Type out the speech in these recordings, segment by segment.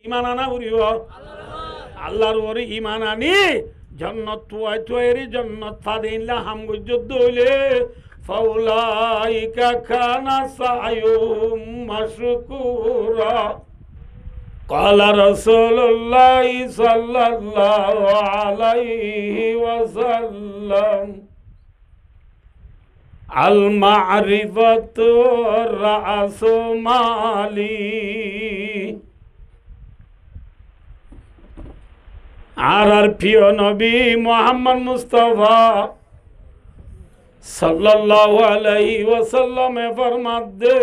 ইমান আনা উড়িব আল্লাহর ওরে ইমান আনি জন্নত তুয়াই তুয়ারি জন্নত ফাদিনলা হামগুজ্জুদ হইলে ফাউলাইকা কানা সায়ুম মাশকুরা قال رسول الله صلى الله عليه وسلم المعرفة رأس مالي আর প্রিয় নবী মুহাম্মদ মুস্তাফা সাল্লাল্লাহু আলাইহি ওয়াসাল্লাম ফরমাতে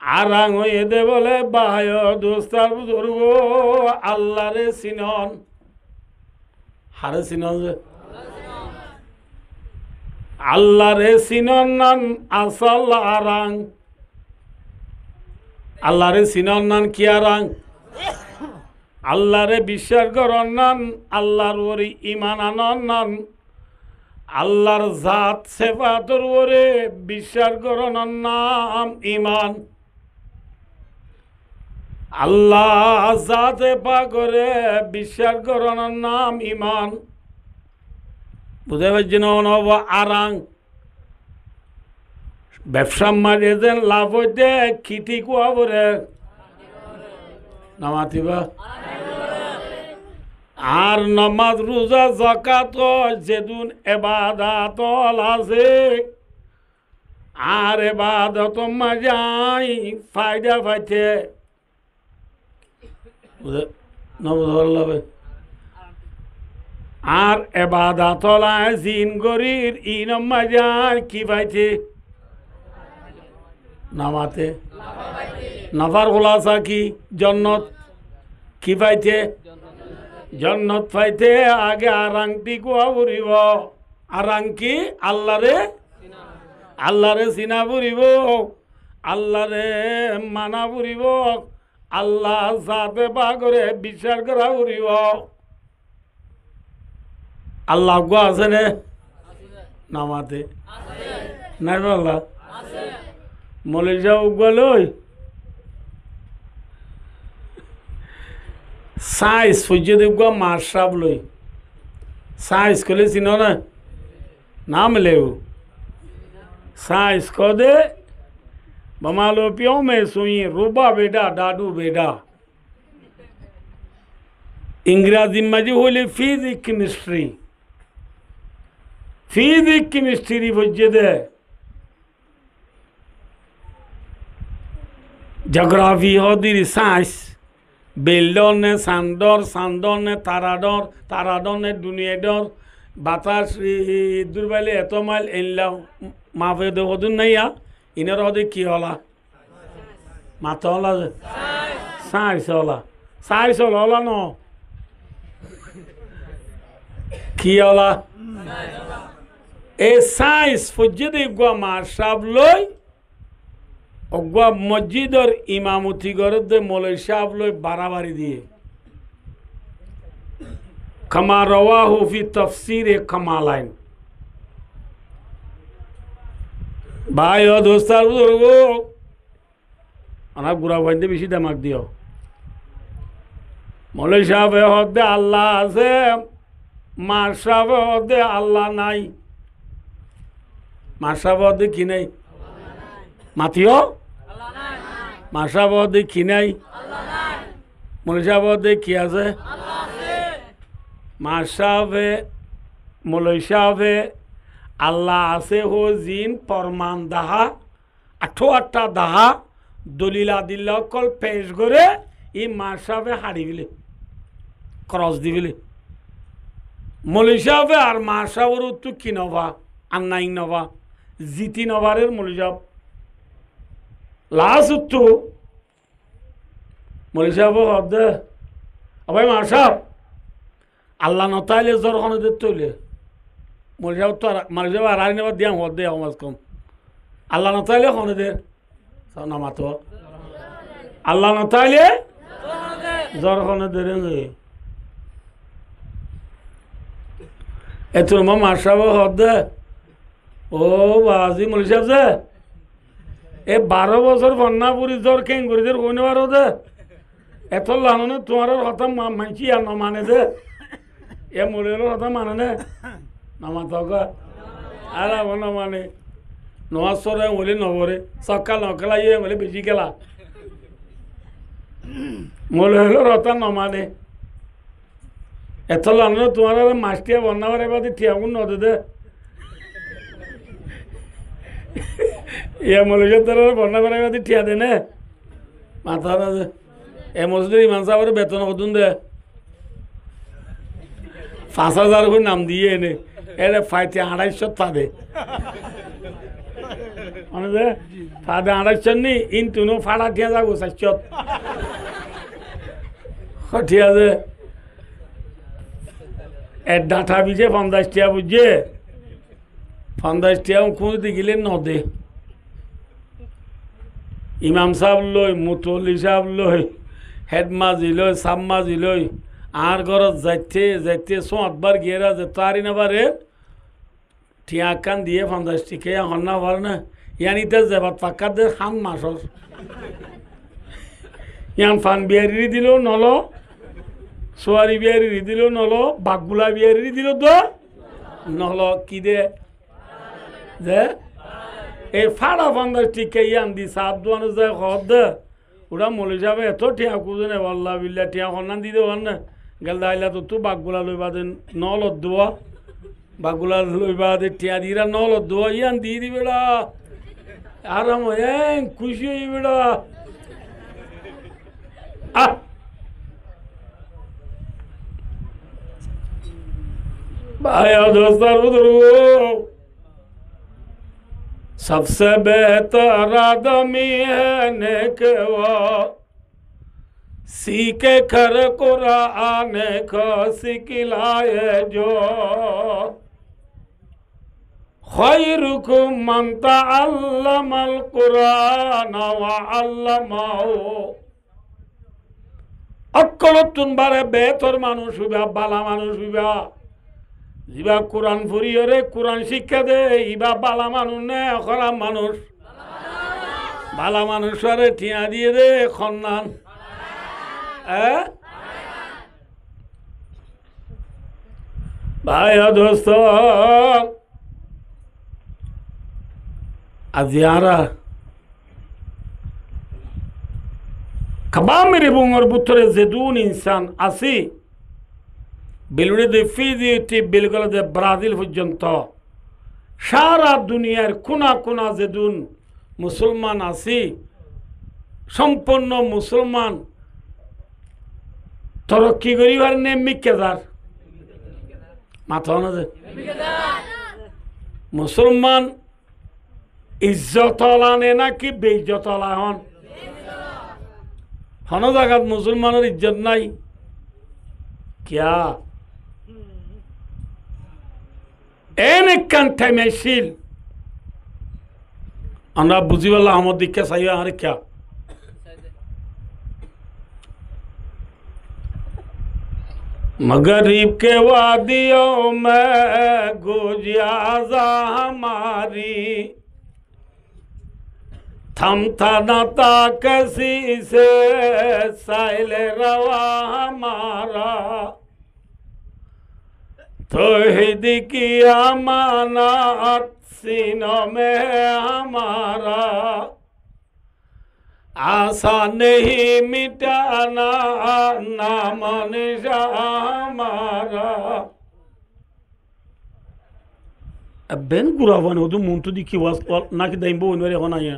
আরাং হয়ে দে বলে বাহায় দোস্তার বুজুর্গ আল্লাহরে চিনন হারে চিনন যে আল্লাহরে চিনন নান আসল আরাং আল্লাহরে চিনন নান কি আরাং আল্লাহরে বিশ্বাস করন নান আল্লাহর ওরে ইমান আনন নান আল্লাহর জাত সিফাতের ওরে বিশ্বাস করন নাম ইমান আল্লাহ জাতে পাকরে বিশ্বাস করন নাম ইমান বুঝতে পারছেন নব আরাং ব্যবসা মাঝে যেন লাভ হইতে খিটি কুয়া বলে নামাতিবা আর নমাজ রোজা যাকাত যেদুন ইবাদত আছে আর ইবাদত মাজাই ফায়দা পাইতে আর ইবাদত জিন গরির ইন মাজাই কি পাইতে নামাতে নাফার খোলাসা কি জন্নত কি পাইতে জন্নত পাইতে আগে আরাংটি কুয়া বুড়িব আরাং কি আল্লাহরে চিনা বুড়িব আল্লাহরে মানা বুড়িব আল্লাহ সাথে বাগরে বিশ্বাস করা বুড়িব আল্লাহ গো আছে নে নামাতে নাই বল্লা মলে যাও গলই সাইজ সূর্য দেব মার্শাব লই সাইজ কলে চিন না নাম লেও সাইজ কদে बमालो पियो में सुई रूबा बेटा डाडू बेटा इंग्राजी मजी होली फिजिक्स केमिस्ट्री बुझे दे जोग्राफी होदी साइंस बेलडर ने सांदर ने ताराडर ने दुनियाडर बातास दुर्बले एतमाइल इनला माफे दे होदुन नहीं आ इनर होदे की होला माता होला साइंस होला नो की होला ए साइंस फुजदे गवा माशाब लई অগুয়া মসজিদের ইমামতি গরদে মৌলাই সাহেব লই বাড়াবাড়ি দিয়ে কামা রাওয়াহু ফি তাফসীরে কামালাইন ভাই ও দোস্তার বুজুর্গ আনা গুড়া ভাইতে বেশি দামাক দিও মৌলাই সাহেব হদে আল্লাহ আছে মার সাহেব হদে আল্লাহ নাই মার সাহেব হদে কি নাই মাতিও মাসাবদে কি নাই মলসাবদে কি আছে মাসাবে মলসাবে আল্লাহ আছে হো জিন পরমান দাহা ৮৮টা দাহা দলিলা দিল্লা কল পেশ করে ই মাসাবে হারি গেলে ক্রস দিবিলে মলসাবে আর মাসাবর তো কি নবা আর নাই নবা জিতি নবারের মলসাব লাস উত্তু মলি সাহেব হদে ভাই মা সাহেব আল্লাহ নতাইলে জ্বর খানে দে তৈলে মলি সাহেব তো মালি সাহেব আর নেবার দিয়া হদে সমাজ কম আল্লাহ নতাইলে খানে দে নামাতো আল্লাহ নতাইলে জ্বর খানে দে রে এত মা সাহেব হদে ও বাজি মলি সাহেব যে 12 বছর বন্যাপুরি জ্বর কেঙ্গুরিদের কইনে পারো দে এত লানো তোমার কথা মানছি আর নমানে দে এ মরিয়ার কথা মানে না নমাতকা আর নমানে নোয়াজ সরে বলে নবরে সকাল নকলা ইয়ে বলে বেশি খেলা মনে হলো রতা নমানে এত লানো তোমার মাছটিয়া বন্যাবার এবার ঠিয়াগুন নদে দে ইয়া মলিজের দ্বারা বন্যা করে এবার ঠিয়া দে না মাথা আছে এ মসজিদের ইমান সাহেবের বেতন কতুন দে 5,000 করে নাম দিয়ে এনে এনে ফাইতে 250 তাদে মানে যে ফাদে 250 নি ইনতুনো ফাড়া ঠিয়া যাবো 400 ঠিক আছে এর ডাটা বিজে 50 টিয়া বুঝছে 50 টিয়া খুঁজতে গেলে নদে ইমাম সাহেব লই মুতলি সাহেব লই হেডমাজি লই সাম্মাজি লই আর ঘরত যাইতে যাইতে 7বার গিয়েরা যে তারি না পারে ঠিয়া কান দিয়ে 50 টিকে হন না পারে না ইয়ানিতে যাবার পাক্কা দে খান মাসর ইয়ান ফান বিয়ারি দিল নল সোয়ারি বিয়ারি দিল নল বাগগুলা বিয়ারি দিল তো নল কি দে যে এই ফাড়া 50 টিকে ইয়ান দি সাত দোয়ানো যায় খদ দে ওরা মলি যাবে এত ঠিয়া কুজে নে আল্লাহ বিল্লাহ ঠিয়া হন্নান দিতে পার না গেল দাইলা তো বাগগুলা লইবা দে নলত দোয়া বাগগুলা লইবা দে ঠিয়া দিরা নলত দোয়া ইয়ান দিয়ে দিবেড়া আরাম খুশি হই বেড়া भाया दोस्तर सबसे बेहतर आदमी है नेक वो सीखे खर कुरान को सिखलाए जो खैरुकुम मन तअल्लमल कुरान व अल्लमाहु अक्कलतुन बारे बेहतर मानुष हुआ बाला मानुष हुआ ইবা কোরআন পড়িয়রে কোরআন শিক্ষা দে ইবা বালা মানুষ নে খারাপ মানুষ বালা মানুষরে ঠিয়া দিয়ে দে খন্নান ভাই দোস্ত আজিয়ারা কাবামের বুঙর বুতরে জেদুন ইনসান আসি বেলুড়ে দে ফিজি বেলগুলো দে ব্রাজিল পর্যন্ত সারা দুনিয়ার কোনা কোনা যেদুন মুসলমান আছি সম্পূর্ণ মুসলমান তরক্কি করিবার নে মিকেদার মাথা না যে মুসলমান ইজ্জতলা নে নাকি বেইজ্জতলা হন হন জায়গাত মুসলমানের ইজ্জত নাই কিয়া এনকান টাইমেছিল আমরা বুঝিবাল্লাহ আমার দিকে চাইবা আর কিয়া मगरिब के वादियों में गुजियाजा हमारी थमता न था किसी से साइल रवा हमारा तौहीद की अमानत सीनों में हमारा आशा नहीं मिटाना नाम निशा हमारा बेन गुरावान हो तो मुंतु दी की वास ना कि दाइंबो इनवरे होना है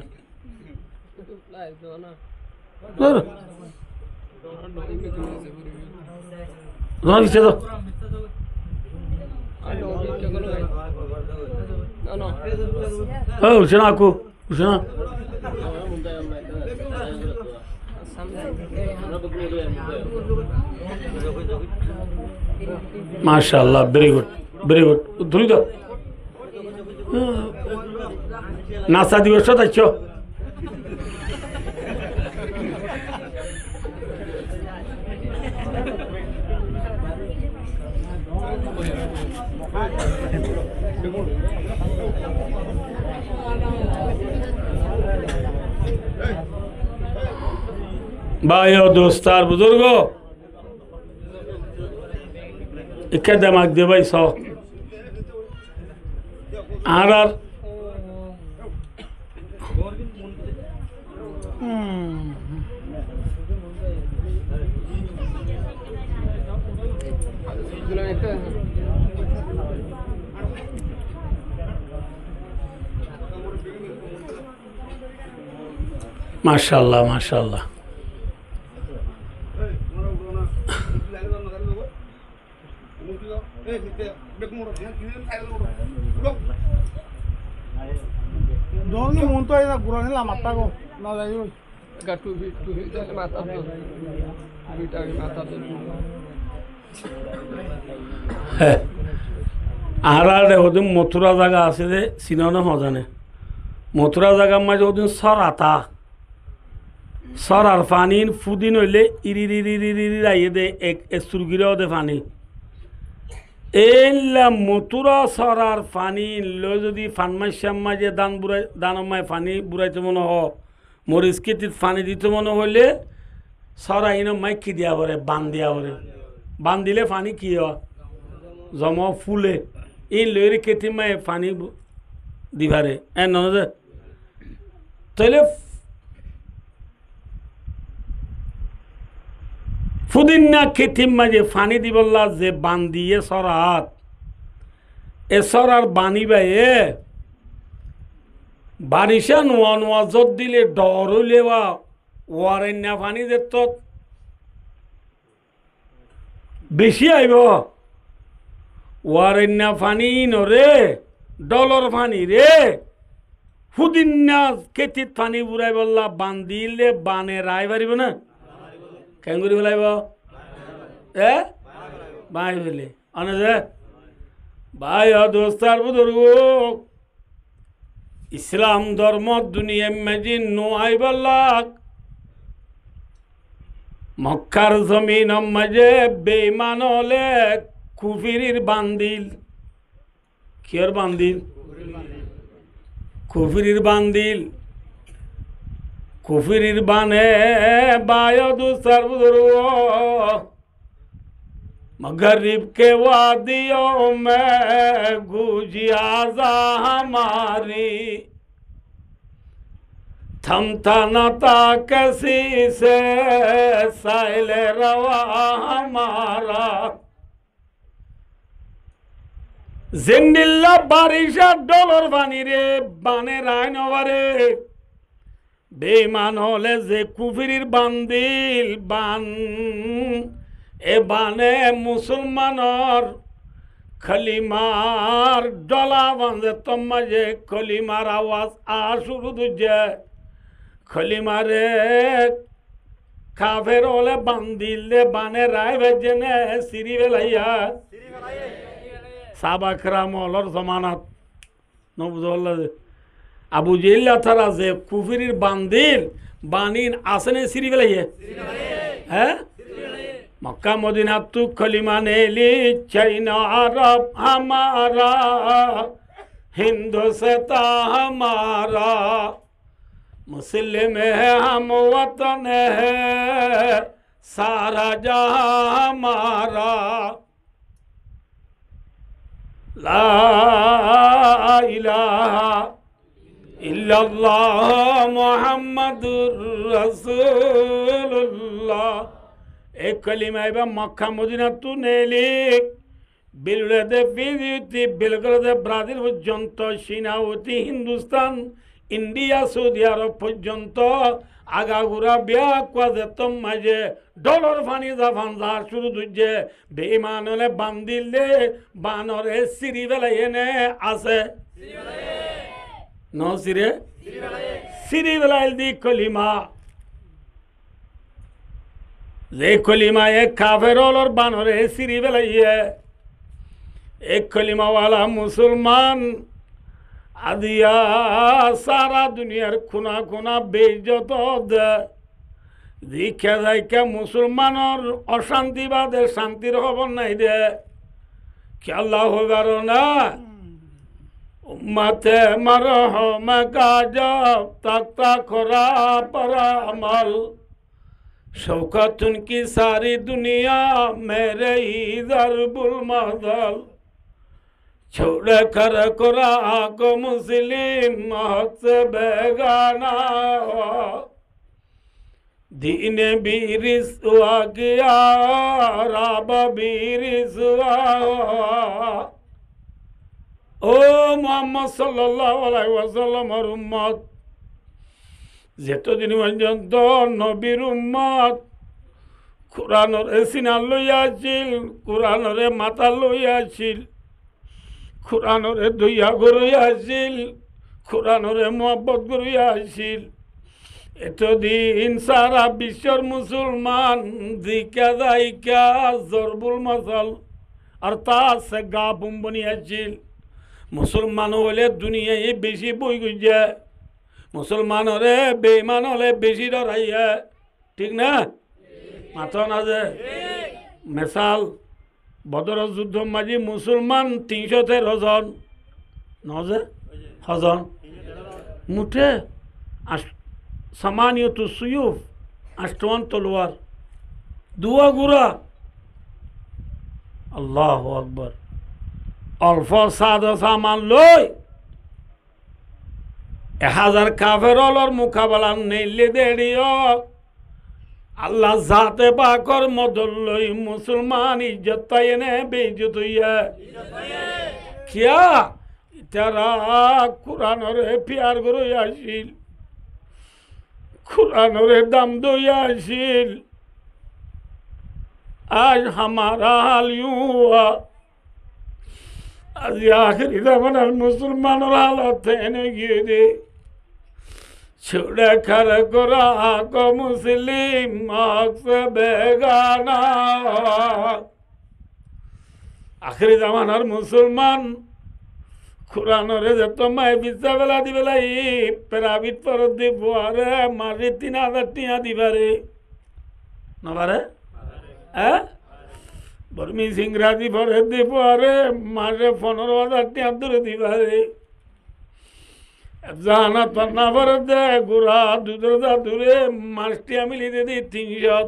ना विषय तो उशना को उशना माशाअल्लाह वेरी गुड धुरी दो नासा दिवस अच्छो भाई और दोस्तार बुजुर्गो इक्के दिमाग दे भाई सौ आरार माशाल्लाह माशाल्लाह Doni monto ida kurangin la mata ko na dayo. Gatu tu jale mata to. Bita ke mata to. आरार ओदिन मथुरा जगह आसे दे सिनोना हो जाने मथुरा जगह में जो दिन सर आता सर अरफानीन फुदिन होले इरी री री री री राये दे एक सुरगिरा दे फानी एला मथुरा सर अरफानीन लो जो दी फानमा श्यामा जे दान बुराई दानम में फानी बुराई तो मनो हो मोरिस की तित फानी दी तो मनो होले सर आइनो मैं की दिया बरे बांध दिया बरे बांध दिले फानी किया जमा फूले इन लोरी खेती में फानी दिवारे ऐ ननदे तले फुदिन्ना खेती में जे फानी दिवल्ला जे बांधिए सरात ए सरार बानी बाये बारिशा नुआ नुआ जद दिले डरो लेवा वारेन्या फानी दे तो बेशी आइबो वारेन्या फानी नरे डॉलर फानी रे फुदिन्ना केतित फानी बुराई बल्ला बांधिले बाने राय बारिबो ना केंगुरी बोलाइबो ए बाय बोले अनजे भाई और दोस्तार बुजुर्गो इस्लाम धर्म दुनिया में जिन नो आई बल्ला मक्कार जमीन मजे बेईमान होले कुफिरिर बांदिल कियर बांदिल कुफिरिर बांदिल कुफिरिर बाने बायो दूसर बुजुर्गो मगरिब के वादियों में गूंजी आज़ा हमारी थमता नता कैसी से साइल रवा हमारा जिंदिल्ला बारिशा डॉलर बानी रे बाने रायनो वारे बेईमान होले जे कुफिरिर बांदिल बान ए बाने मुसलमानर खलीमार डला बांधे तम्माजे खलीमार आवाज आ शुरू दुजे खलीमारे काफेर होले बांदिल दे बाने राय भेजने सिरी वेलाया साहबा कराम ओलर जमानत नो बुझोल्ला আবু জেল্লা তারা যে কুফিরির বান্দিল বানিন আসনে সিরি বেলাইয়ে হ্যাঁ মক্কা মদিনা তু কলিমা নেলি চাইনা আরব हमारा हिंदुस्ता हमारा मुस्लिम है हम वतन है सारा जहां हमारा ला इलाहा इल्लल्लाह मुहम्मदुर रसूलुल्लाह एक कलिमा है मक्का मदीना तू नेलिक बिलुले दे फिजिति बिलगल दे ब्राजिल पर्यंत चीना होती हिंदुस्तान इंडिया सऊदी आरब पर्यंत आगागुरा ब्याक्वा जेतम माजे डॉलर फानी जाफान जा शुरू दुजे बेईमान होले बांदिल दे बानरे सिरी बेलायने आसे No sire? Siri velayel di kolima. Ze kolima ek kafir olur banore siri velaye. Ek kolima wala musulman adiya sara dünyar kuna kuna bejot de. Dikhe daike musulmanor অশান্তি বাদে শান্তির খবর নাই দে কি আল্লাহ হইবারো না उम्मते मरहम का जब तक तक खरा पर अमल शौकत की सारी दुनिया मेरे ही दरबुल मदल छोड़ कर कुरान को मुस्लिम हक से बेगाना दीन भी रिसवा किया राब भी रिसवा ও মোহাম্মদ সাল্লাল্লাহু আলাইহি ওয়াসাল্লামের উম্মত যতদিন পর্যন্ত নবীর উম্মত কোরআনের সিনা লইয়া আছিল কোরআনের মাথা লইয়া আছিল কোরআনের দইয়া গড়িয়া আছিল কোরআনের মহব্বত গড়িয়া আছিল এতদিন সারা বিশ্বর মুসলমান দিকা দাইকা জরবুল মাসাল আর তার সে গা বুম বনিয়াছিল মুসলমান হলে দুনিয়ায় বেশি বই গুজে মুসলমান হলে বেইমান হলে বেশি ডরাইয়া ঠিক না মাথা না যে মেসাল বদর যুদ্ধ মাঝি মুসলমান 313 জন নজে হজন মুঠে সামানিয়তু সুয়ুফ 8 তলোয়ার দুয়া গুড়া আল্লাহু আকবার অল্প সাদা সামান লই 1000 কাফেরর মোকাবেলা নেইলে দেড়িও আল্লাহ জাতে পাকর মদল লই মুসলমান ইজ্জত তাইনে বেইজ্জত হইয়া কিয়া তারা কোরআনরে পিয়ার করে আসিল কোরআনরে দাম দইয়া আসিল আজ হামারা হাল ইউ হুয়া आज आखिरी ज़माना मुसलमानों हालत है गए दे छोड़ा कर कुरान को मुस्लिम हक से बेगाना आखिरी ज़माना मुसलमान कुरान रे जब तो मैं बिस्सा बेला दी बेला ही प्राइवेट पर दी बुआरे मारे 3000 टिया दी बारे न बारे हैं बर्मी सिंगराजी भरे दीपारे मारे 15,000 टिया दूर दीवारे जाना पन्ना भर दे गुरा दूधरदा दूरे मास्टिया मिली दे दी 300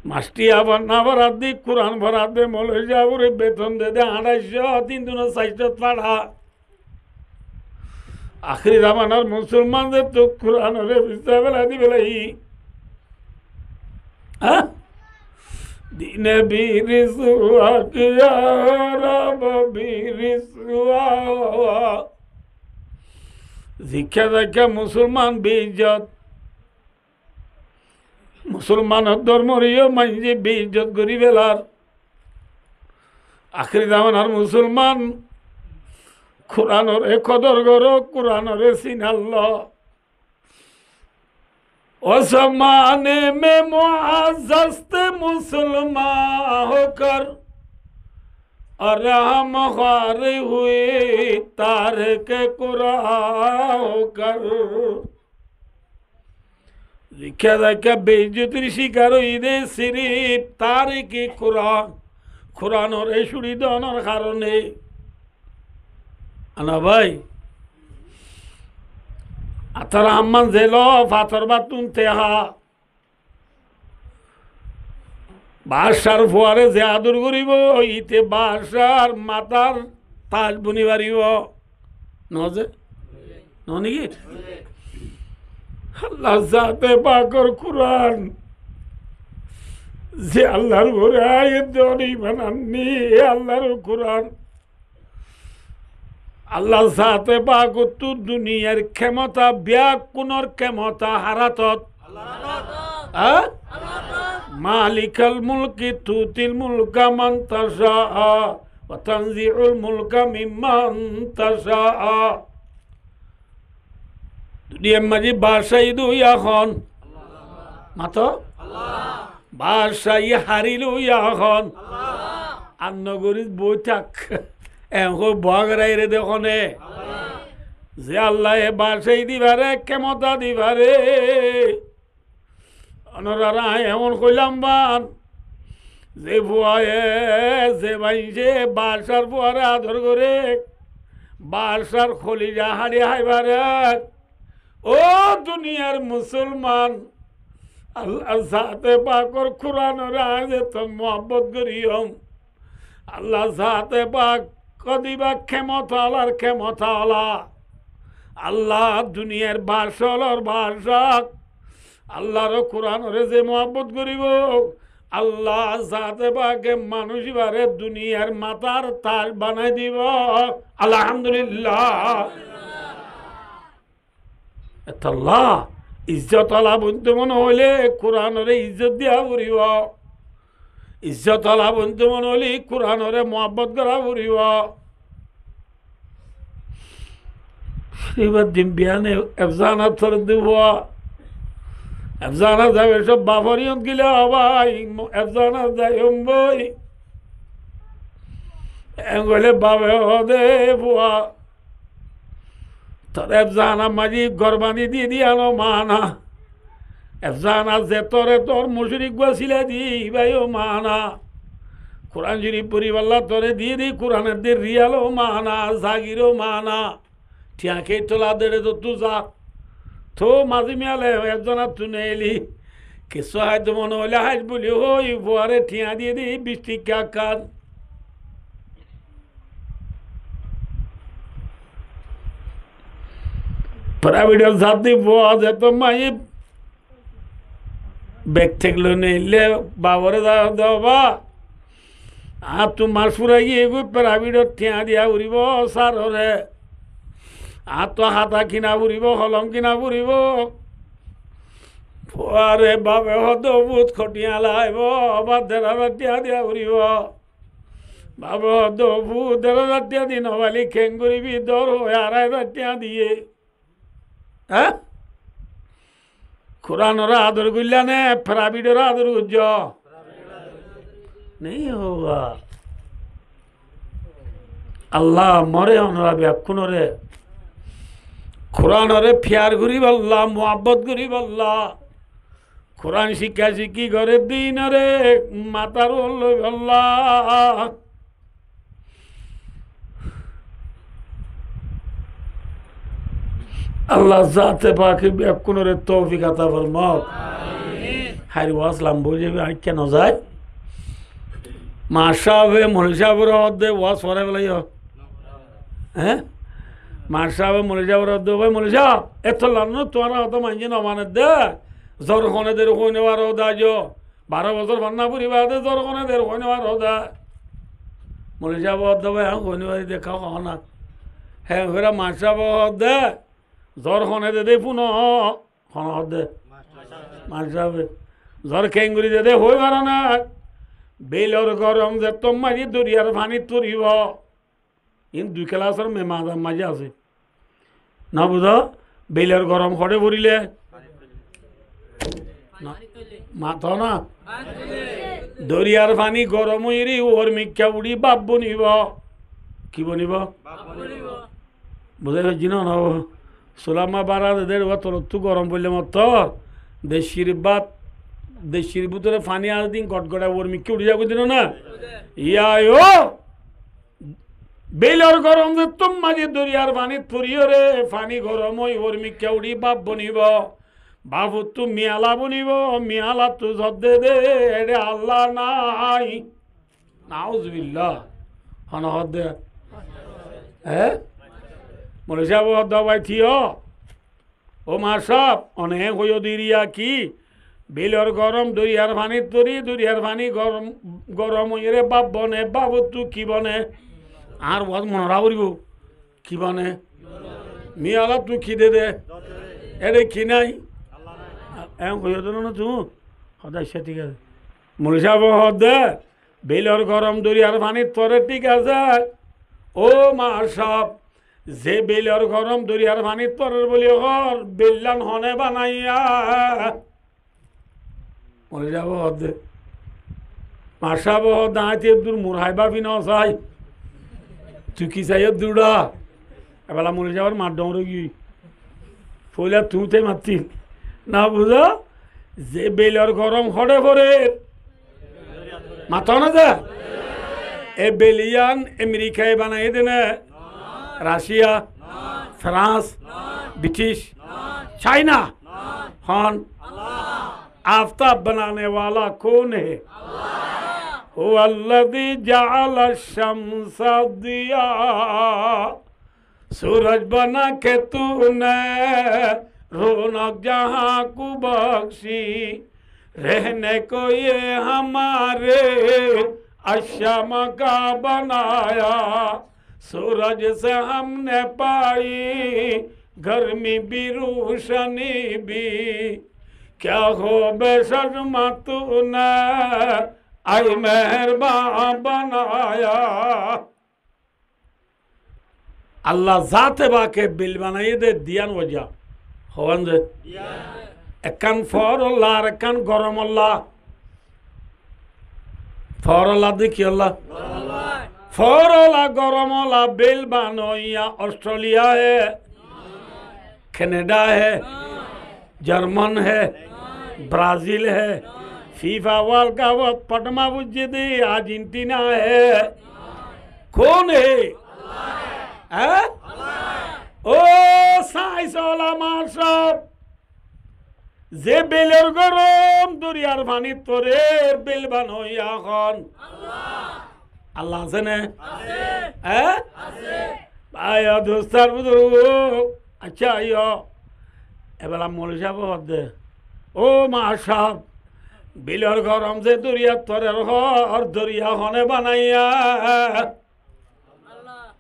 मास्टिया पन्ना भरा दी कुरान भरा दे मोले जाऊरे बेतन दे दे 250 3 दुना 60 पढ़ा आखिरी ज़मानार मुसलमान दे तो कुरान रे बिस्ता बेला दी बेला ही हाँ दीन भी रिसवा किया रब भी रिसवा शिक्षा दीक्षा मुसलमान बेइज्जत मुसलमान धर्मरियो मानजे बेइज्जत करी बेलार आखिरी ज़मानार मुसलमान कुरानर कदर करो कुरानर सिनाल्ला और ज़माने में मुअज़्ज़ज़ मुसलमान होकर और हम ख्वार हुए तारिक कुरान होकर लिखा था क्या बेइज्जती शिकार हुई दे सिर्फ तारिक कुरान कुरान और ऐशुरी दोनों कारणে আনা ভাই আতার আম্মান জেল ফাতর বাতুন তেহা বাসার ফুয়ারে যে আদর করিব ইতে বাসার মাতার তাজ বুনি বাড়িব নজে ননিকি আল্লাহ জাতে পাকর কুরআন যে আল্লাহর ঘরে আয়াত জনি বানাননি আল্লাহর কুরআন আল্লাহ সাথে পাকত দুনিয়ার ক্ষমতা ব্যাকুণর ক্ষমতা হারাতত মালিকাল মুলকি তুতিল মুলকা মান তাশা ওয়া তানজিউল মুলকা মিম্মান তাশা দুনিয়ার মাঝে বাদশাহী দুই এখন মাতো বাদশাহী হারিল এখন আর নগরীর বই থাক এখন বগরাই রে দেখনে যে আল্লাহ বাসাই দিবারে ক্ষমতা দিবারে অনরারা এমন কইলাম বান যে বুয়ায়ে যে বাইছে বাসার বুয়ারে আদর করে বাসার খলিজা হাড়ি হাইবারে ও দুনিয়ার মুসলমান আল্লাহ সাথে পাকর কোরআনের আয়াত মোহাব্বত করিয়ম আল্লাহ সাথে পাক কদিবা ক্ষমতালার ক্ষমতালা আল্লাহ দুনিয়ার বাসলর বাসাক আল্লাহর কোরআনের যে মোহাব্বত করিব আল্লাহ সাথে পাকে মানুষ বারে দুনিয়ার মাথার তাল বানাই দিব আলহামদুলিল্লাহ আল্লাহ ইজ্জত আলা বন্ধু মনে হইলে কোরআনরে ইজ্জত দিয়া ফুরিব ইজ্জত আলা বন্ধু মনে হইলে কোরআনরে মোহাব্বত করা ফুরিব এবার দিন বিয়ানে এফজানা থর দিব এফজানা যাবে সব বাফরিয়ত গিলে ভাই এফজানা যাই বই এঙ্গলে বাবে হদে বুয়া তোর এফজানা মাঝি গরবানি দিয়ে দিয়ানো মানা এফজানা যে তোরে তোর মুশরিক বসিলে দি ভাইও মানা কোরআন শরীফ পরিবাল্লা তোরে দিয়ে দি কোরআনের দিয়ে রিয়ালো মানা জাগিরও মানা ঠিয়াকে তোলা দেড়ে তো তু যা তো মাঝি মেয়ালে একজনা তুনে এলি কিছু হয়তো মনে হলে হাইট বলি হই বুয়ারে ঠিয়া দিয়ে দি বৃষ্টি কাকান প্রাইভেটের সাথে বুয়া যেত মাই ব্যাগ থেকে নিলে বাবরে দেওয়া আর তোমার ফুরাই গিয়ে প্রাইভেটত ঠিয়া দিয়া উড়িব সাররে আর তো হাতা কিনা ফুরিব হলম কিনা ফুরিব আরে বাবে হত বুত খটিয়া লাইব বা ১,৫০০ টিয়া দিয়া ফুরিব বাবে হত বুত ১,৫০০ টিয়া দি নবালি খেং করিবি দর হয়ে ২,৫০০ টিয়া দিয়ে হ্যাঁ কোরআনরা আদর করলা নে প্রাইভেটের আদর করছ নেই হোগা আল্লাহ মরে অনরা ব্যাকুণরে কোরআনরে ফিয়ার করি বললা মোহাব্বত করি বললা কোরআন শিক্ষা শিক্ষি করে দিন রে মাতার বললা আল্লাহ জাতে পাকে ব্যাকুণরে তৌফিক আতা ফরমাও হারি ওয়াসলাম বুঝে কেন যায় মাশাআল্লাহ মনসাবর দে ওয়াস পড়ে বলাই হ্যাঁ মার্শাবে মরে যাবার ভাই মরে যা এত লানো তোমার হতো মানছে না মানে দে জ্বর খনে দের হয়ে নেওয়ার হদা যো 12 বছর বান্না পরিবা দে জ্বর খনে দের হয়ে নেওয়ার হদা মরে যাবো হদ ভাই হ্যাঁ হয়ে নেওয়ার দেখা কহ না হ্যাঁ হেরা মার্শাবে দে জ্বর খনে দে দে পুনঃ খন দে মার্শাবে জ্বর খেঙ্গুরি দে দে হয়ে পারো না বেলর গরম যে তোমারি দরিয়ার পানি তুরিব ইন 2 ক্লাসের মাঝে আছে না বুঝো বেলের গরম খড়ে ভরিলে মাথা না দরিয়ার পানি গরম হইরি ওর মিক্ষা উড়ি বাপ বনিব কি বনিব বুঝে ফেলছি না সোলামা বারা দেড় তোর তু গরম পড়লে মত দেশির ভিতরে পানি আর দিন গটগড়া ওর মিক্ষা উড়ি যাবো দিন না ইয়া বেলর গরম যে তুম মাঝে দরিয়ার পানি ফুরিও রে পানি গরম ওই ওর মিক্ষা উড়ি বাপ বনিব বাবু তু মিয়ালা বনিব মিয়ালা তু জদে দে এডে আল্লাহ নাই নাউজুবিল্লাহ হন হদে হ্যাঁ মনে যাব হদ ভাই থিও ও মা সব অনেক হইও দিরিয়া কি বেলর গরম দরিয়ার পানি তরি দরিয়ার পানি গরম গরম ওই রে বাপ বনে বাবু তু কি বনে আর ওয়াজ মনরা করিব কি বনে মিয়ালা তু কি দে দে এডে কি নাই এম কইও না তু সদাই সে ঠিক আছে মনীষা দে বেলর গরম দরিয়ার পানি তরে ঠিক আছে ও মা সব যে বেলর গরম দরিয়ার পানি তরের বলি হর বেল্লান হনে বানাইয়া মনীষা দে মাসা বহ দাঁতে দূর মুরহাই বাবি ন চাই তুই কি চাই দূরা এবেলা মরে যাওয়ার মার ডমরে গিয়ে ফইলা তুতে মাতি না বুঝা যে বেলর গরম হড়ে ভরে মাথা না যা এ বেলিয়ান আমেরিকায় বানাই দেনে রাশিয়া ফ্রান্স ব্রিটিশ চাইনা হন आफ्ताब बनाने वाला कौन है? हुवल्लज़ी जअल अश-शम्स दिया, सूरज बना के तूने रौनक जहां को बख्शी, रहने को ये हमारे अशम का बनाया, सूरज से हमने पाई गर्मी भी रोशनी भी, क्या हो बेशर्मा तूने आई मेहरबान बनाया। अल्लाह जाते बाके बिल बनाई दे दियान वजह हवन दे एकान फर अल्लाह एकान गरम अल्लाह। फर अल्लाह देखी अल्लाह फर अल्लाह गरम अल्लाह बिल बनोया ऑस्ट्रेलिया है, कनाडा है, जर्मन है, ब्राजील है, फीफा वर्ल्ड कप पटमा बुज्जिदी अर्जेंटीना है। कौन है? ও সাইস ওলামার সব যে বেলের গরম দরিয়ার পানি তোরে বেল বানইয়া এখন আল্লাহ আছে না? আছে ভাই দোস্তার বুজুর্গ আচ্ছা আইও এবেলা মৌলী সাহেব হদে ও মা সাহেব বিলের গরম যে দরিয়ার তোরের হর দরিয়া হনে বানাইয়া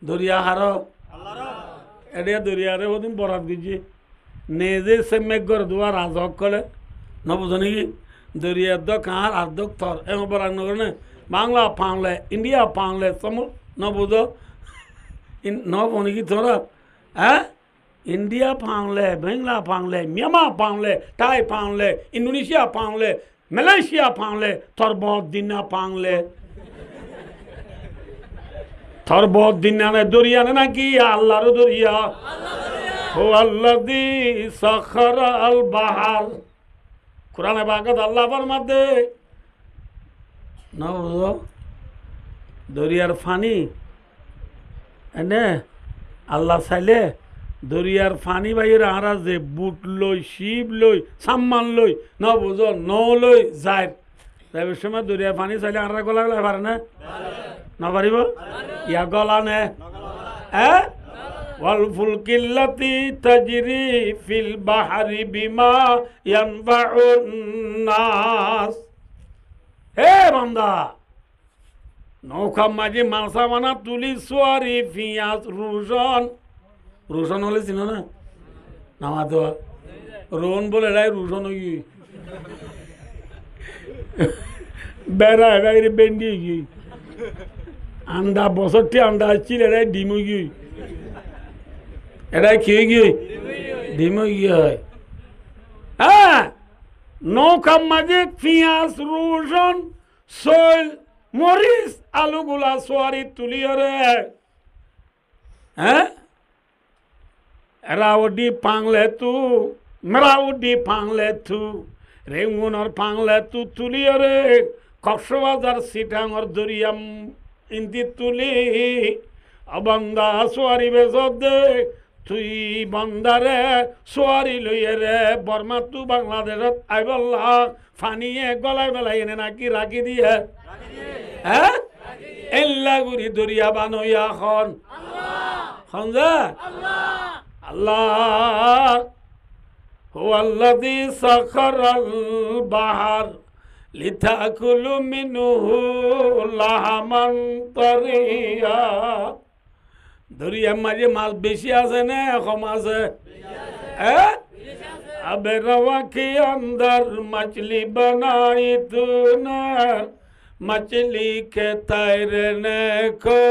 দরিয়া হারো এড়িয়া দরিয়ারে ওদিন বরাত গেছি নেজে সে মেঘর দুয়া রাজক করে নবুঝো নাকি দরিয়ার দ কার আর দক থর এমন বরাত নগর না বাংলা পাংলে ইন্ডিয়া পাংলে সমুর নবুঝো নব নাকি তোরা হ্যাঁ ইন্ডিয়া পাংলে বাংলা পাংলে মিয়ানমার পাংলে টাই পাংলে ইন্দোনেশিয়া পাংলে মালয়েশিয়া পাংলে তোর বহুত দিন না পাংলে তোর বহুত দিন না দরিয়া না নাকি আল্লাহর দরিয়া। ও আল্লাযী সাখারা আল বাহার কোরআনে বাগাত আল্লাহ ফরমাতে না বুঝো দরিয়ার ফানি এনে আল্লাহ চাইলে দরিয়ার ফানি বাইরে আরা যে বুট লই শিব লই সাম্মান লই না বুঝো ন লই যায় তাই সময় দরিয়ার ফানি চাইলে আরা গলা গলা পারে না না পারিব ইয়া গলা নে ওয়াল ফুলকিল্লাতি তাজরি ফিল বাহরি বিমা ইয়ানফাউন নাস। হে বান্দা নৌকা মাঝে মালসা মানা তুলি সোয়ারি পিঁয়াজ রুশন রুশন হলে চিনো না নামা তো রোন বলে রাই রুশন কি বেড়া এবারে বেন্ডি কি আন্ডা বছরটি আন্ডা আসছিল এরাই ডিম গিয়ে এরাই খেয়ে গিয়ে ডিম গিয়ে হয়। হ্যাঁ নৌকা মাঝে পেঁয়াজ রসুন শৈল মরিচ আলুগুলা সোয়ারি তুলিয়ে রে হ্যাঁ রাউডি পাংলে তু মেরাউডি পাংলে তু রেঙ্গুনর পাংলে তু তুলিয়ে রে কক্সবাজার সিটাঙর দরিয়াম ইন্দি তুলি বন্দা সোয়ারি বেজত দে তুই বন্দারে সোয়ারি লইয়ে রে বর্মা তু বাংলাদেশত আইবল্লা ফানিয়ে গলাই বেলাই এনে নাকি রাখি দিয়ে হ্যাঁ এল্লা গুড়ি দরিয়া বানইয়া খন খঞ্জা আল্লাহ হুয়াল্লাযী সাখারাল বাহার লিতাকুলু মিনহু লাহমান তারিয়া। দরিয়ার মাঝে মাছ বেশি আছে না কম আছে? আবে রওয়া के अंदर मछली बनाई तूने मछली के तैरने को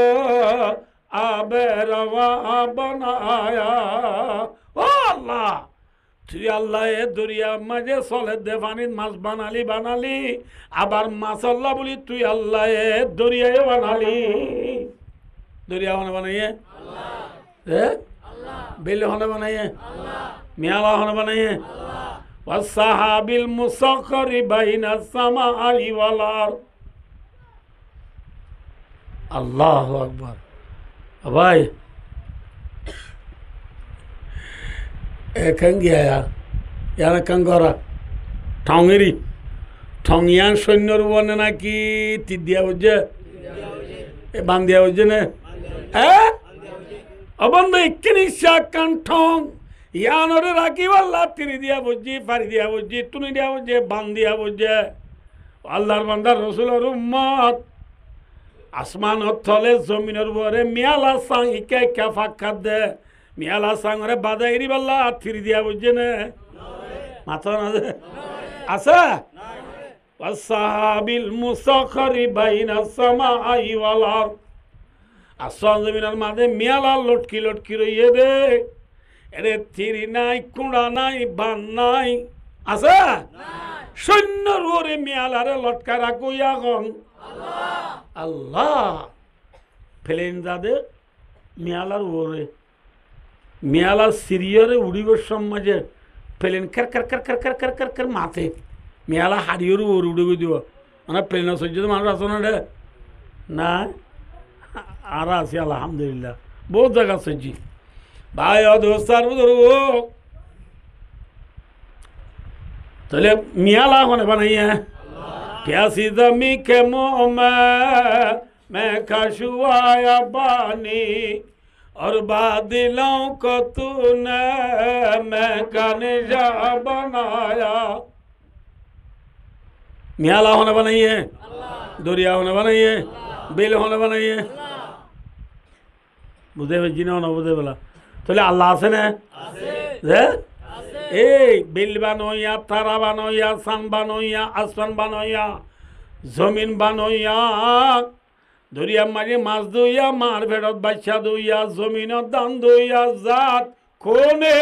आबे रवा बनाया। ओ अल्लाह তুই আল্লাহ এ দরিয়া মাঝে চলে দে পানির মাছ বানালি বানালি আবার মাছ আল্লাহ বলি তুই আল্লাহ এ দরিয়ায় বানালি দরিয়া হনে বানাইয়ে বেলে হনে বানাইয়ে মিয়ালা হনে বানাইয়ে ওয়াসাহাবিল মুসাখখারি বাইনা সামাই ওয়াল আরদ। আল্লাহু আকবার। ভাই এখান গিয়া ইয়ার কঙ্গরা ঠঙেরি ঠঙিয়ান সৈন্যর বনে নাকি তীর দিয়া বুঝছে এ বান দিয়া বুঝছে না হ্যাঁ অবন্ধ এক্ষিনি কান ঠং ইয়ানরে রাখি আল্লাহ তীর দিয়া বুঝছি পারি দিয়া বুঝছি তুনি দিয়া বুঝছে বান দিয়া বুঝছে আল্লাহর বান্দার রসুলের উম্মত আসমানত থলে জমিনের উপরে মিয়ালা সাং ইকে কে ফাঁকা দে মিয়ালা সাংরে বাদাইরি বাল্লা তীর দিয়া বুঝছে না মাথা না আছে ওয়াসাহাবিল মুসাখরি বাইনা সামাই ওয়াল আরদ আসমান জমিনের মাঝে মিয়ালা লটকি লটকি রইয়ে দে এরে থিরি নাই কুড়া নাই বান নাই আছে সৈন্যর ওরে মিয়ালারে লটকা রাখো এখন আল্লাহ ফেলেন যাদে মিয়ালার ওরে মিয়ালা সিরিয়রে উড়িবার সমাজে প্লেন কার কার কার কার কার কার কার কার মাথে মেলা হাড়িওর ওর উড়ে দিব মানে প্লেনের সহ্য মানুষ আসো না রে না আর আছি আলহামদুলিল্লাহ বহুত জায়গা সহ্য ভাই অদোস্তার ধরবো তাহলে মিয়ালা মানে বানাইয়া प्यासी जमी के मुँह मैं खशुआया पानी और बादलों को तूने मैं कनिजा बनाया मियाला होने बनाइए दरिया होने बनाइए बिल होने बनाइए बुझे जिन्हें होना बुझे बोला तो अल्लाह से ने এই বিল বানোয়া তারা বানোয়া সান বানোয়া আসমান বানোয়া জমিন বানোয়া দরিয়া মাঝে মাছ দইয়া মার ভেড়ত বাচ্চা দইয়া জমিনত দান দইয়া জাত কোনে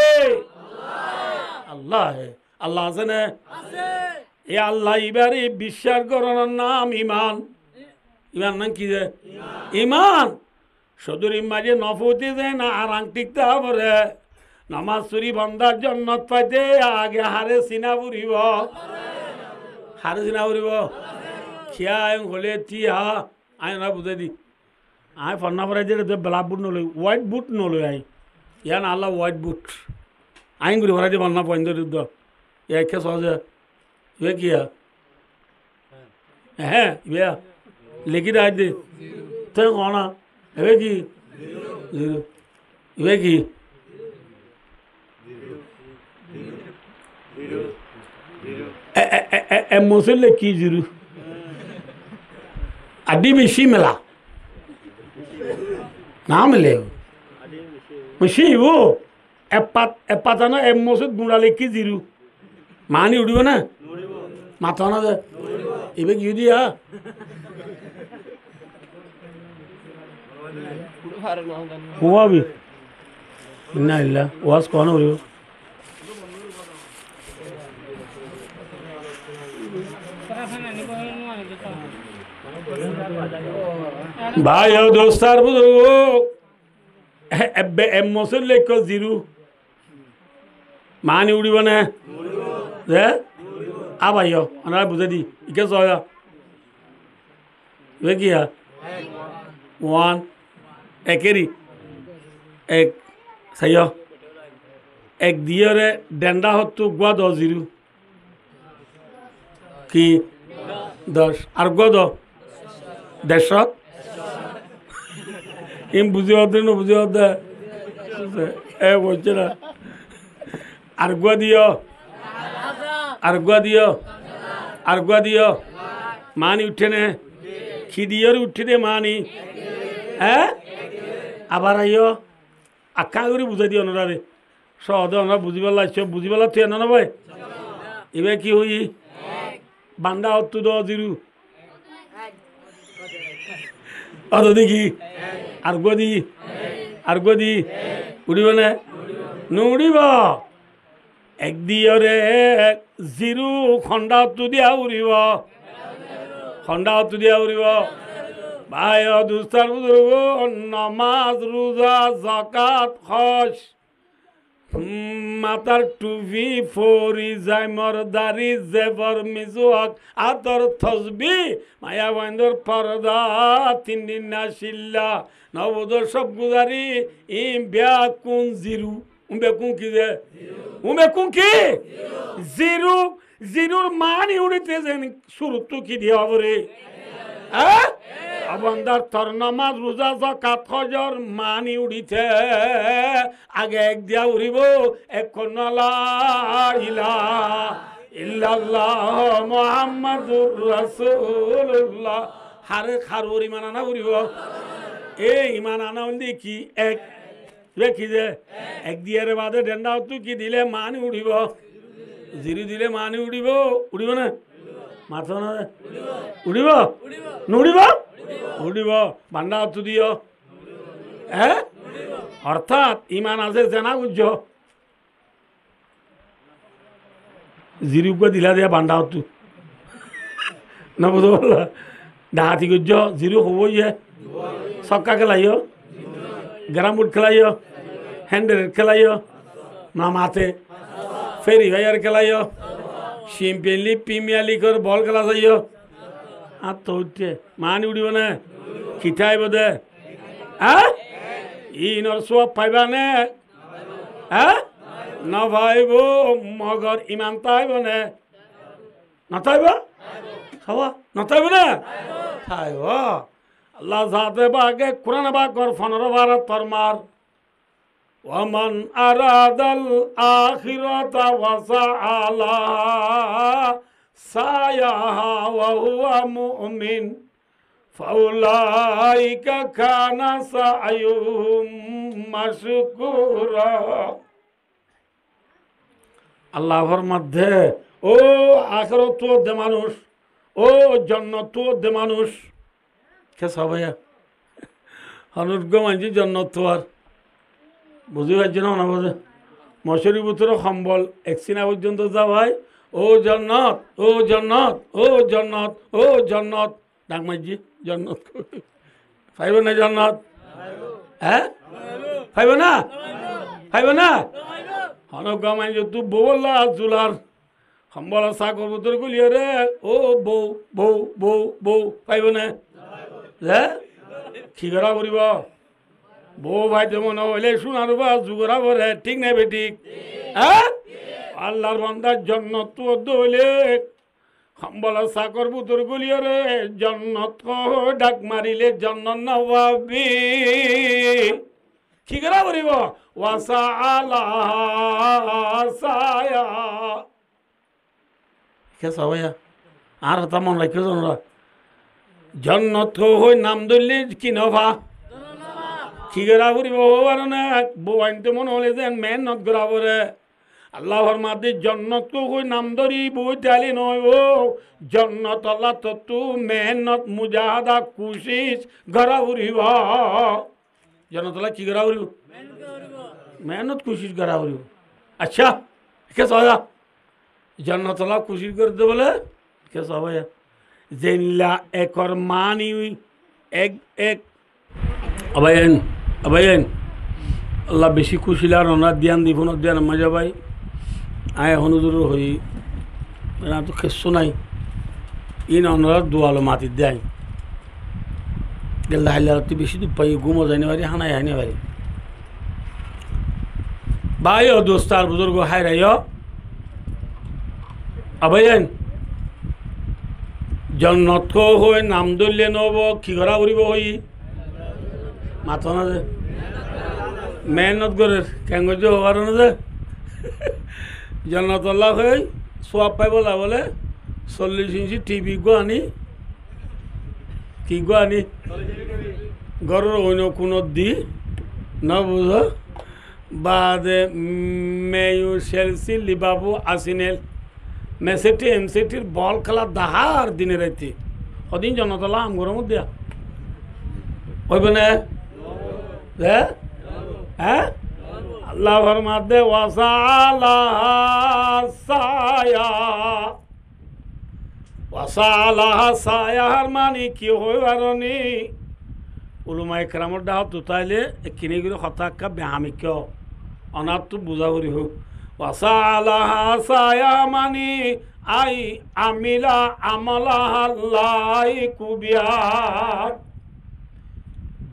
আল্লাহ আল্লাহ আছে না এ আল্লাহ এবারে বিশ্বাস করার নাম ইমান ইমান নাম কি যে ইমান সদুরি মাঝে নফতি যায় না আর আংটিকতে হবে নামাজ চুরি বন্ধার জন্নত পাইতে আগে হারে চিনা ফুরিব হারে চিনা ফুরিব খিয়া হলে তিয়া আই না বুঝাই দি আই ফন্না পরে যে ব্লাক বুট নলই হোয়াইট বুট নলই আই ইয়ান আল্লাহ হোয়াইট বুট আইন ঘুরি ভরাই দিয়ে বন্যা পয়েন্ট যুদ্ধ একে সহজে ইয়ে কিয়া হ্যাঁ ইয়া লিখি রাখ দে তো কনা এবে কি ইয়ে কি মুসলে কি জুরু আডি বেশি মেলা না মেলে বেশি ও এপাত না এ মসুদ গুঁড়ালে কি জিরু মানি উড়িব না মাথা না যে এবার কি দিয়া হুয়াবি না ইল্লা ওয়াজ কোন হইব ভাই ও দোস্তার বুঝো এমসের লেখ জিরু মানি উড়িব না যে আ ভাই আমরা বুঝে দি ইকে জয়া কিয়া ওয়ান একেরি এক সাই এক দিয়রে ডেন্ডা হতো গুয়া 10 জিরু কি 10 আর গুয়া 150 ইম বুঝে হতে না বুঝে হতে এ বলছে না আর গুয়া দিও আর গুয়া দিও আর গুয়া দিও মানি উঠে নে খিদিয়র উঠে দে মানি হ্যাঁ আবার আইও আকা করে বুঝাই দিও না রে সহজে আমরা বুঝিবার লাগছে বুঝিবার লাগছে না ভাই এবার কি হই বান্দা হতো 10 জিরু অত দেখি আর গদি উড়িব না নুড়িব একদিয়রে জিরু খন্ডা হতো দিয়া উড়িব খন্ডা হতো দিয়া উড়িব ভাই দুস্তার বুজুর্গ নামাজ রোজা যাকাত হজ মাতার টুপি ফরি জাইমর দাড়ি জেবর মিজুয়াক আতর তসবি মায়া বন্ধর পর্দা 3 দিন না শিল্লা নবদর সব গুজারি ইম বিয়া কোন জিরু উমবে কোন কি যে উমবে কোন কি জিরু জিরুর মানি উড়িতে যেন শুরুত্ব কি দিয়া বরে হ্যাঁ আবন্দার তোর নামাজ রোজা যাকাত হজর মানি উড়িতে আগে এক দিয়া উড়িব এখন লা ইলাহা ইল্লাল্লাহ মুহাম্মাদুর রাসূলুল্লাহ হারে খারুর ইমান আনা উড়িব এই ইমান আনা হলে কি এক কি যে এক দিয়ারে বাদে ডেন্ডা তুই কি দিলে মানি উড়িব জিরু দিলে মানি উড়িব উড়িব না মাথা না উড়িব নুড়িব উড়িব বান্ডা তু দিও হ্যাঁ অর্থাৎ ইমান আছে জানা বুঝছ জিরুকে দিলা দিয়া বান্ডা তু না বুঝো ডাহাতি গুজ জিরু হব ইয়ে ছক্কা খেলাইও গ্রাম বুট খেলাইও হ্যান্ডেল খেলাইও না মাতে ফেরি ভাইয়ার খেলাইও চ্যাম্পিয়ন লিগ প্রিমিয়ার লিগের বল খেলা যাইও আর তো উঠছে মানি উড়িব না খিঠাই বোধে হ্যাঁ ইনর সব পাইবা নে হ্যাঁ না ভাইব মগর ইমান তাইব নে নতাইব খাওয়া নতাইব না খাইব আল্লাহ যাতে বাগে কোরআন বাগর 15 বার ফরমার ওয়ামান আরাদাল আখিরাতা ওয়া সাআলা সায়াহা ওয়া হুয়া মুমিন ফাউলাইকা কানা সায়ুহুম মাশকুরা আল্লাহর মধ্যে ও আখিরাত দে মানুষ ও জান্নাত দে মানুষ কে সবাইয়া হনুর্গ মাঝি জান্নাত আর বুঝি পারছি না বোঝে মশারি বুতর সম্বল একসিনা পর্যন্ত যা ভাই ও জন্নত ও জন্নত ও জন্নত ও জন্নত ডাক মাঝি জন্নত পাইব না জন্নত হ্যাঁ পাইব না পাইব না হনক মাঝি তুই বৌলা জুলার সম্বল চাকর বুতর গুলিয়ে রে ও বৌ বৌ বৌ বৌ পাইব না হ্যাঁ কি করা করিব বউ ভাই যেমন হইলে শোনার বা যুগরা বলে ঠিক নাই বেঠিক হ্যাঁ আল্লাহর বান্দার জন্নত হইলে সম্বলা চাকর বুতর গুলিয়ে রে জন্নত ডাক মারিলে জন্নত নবাবি কি করা করিব ওয়াসা আলা সায়া কে সবাইয়া আর তা মন রাখিও জনরা জন্নত হই নাম ধরলে কি নভা কি করা করিব আর না বউ আনতে মনে হলে যেন মেহনত করা পরে আল্লাহর মাঝে জন্নত কই নাম ধরি বই চালি নয় ও জন্নত আল্লাহ তু মেহনত মুজাহাদা কুশিস করা করিব জন্নত আল্লাহ কি করা করিব মেহনত কুশিস করা করিব আচ্ছা কে সবাই জন্নত আল্লাহ কুশিস করতে বলে কে সবাই জেনলা একর মানি এক এক আবাইন আবাইন আল্লাহ বেশি খুশিলে আর ওনার ধ্যান দিব না ধ্যান মজা ভাই আয় হনুদুর হই না তো খেসো নাই ইন ওনার দোয়ালো মাটি দেয় গেল হাইলে তুই বেশি দূর পাই ঘুমো যাই না পারি হানাই হাইনে পারি ভাই ও দোস্তার বুজুর্গ হাই রাই আবাইন জন্নত হয়ে নাম ধরলে নব কি করা করিব হই মাথা না যে মেহনত করে কেঙ্গজ হবার না যে জন্নত আল্লাহ হয়ে সোয়াব পাই বলা বলে 40 ইঞ্চি টিভি গো আনি কি গো আনি ঘরের অন্য কোনো দি না বুঝ বাদে মেয়ু সেলসি লিবাবু আসিনেল মেসেটি এমসেটির বল খেলা দাহার দিনে রাইতে সদিন জনতলা আমগরের মধ্যে হইবে না হ্যাঁ হ্যাঁ আল্লাহর মধ্যে ওয়াসালা সায়া ওয়াসালা সায়ার মানে কি হইবার নি উলুমাই কেরামর ডাহ তুতাইলে কিনে গিয়ে হতাক্কা বেহামিক অনাথ তো বুঝা করি হোক ওয়াসালা সায়া মানে আই আমিলা আমলা লাই কুবিয়ার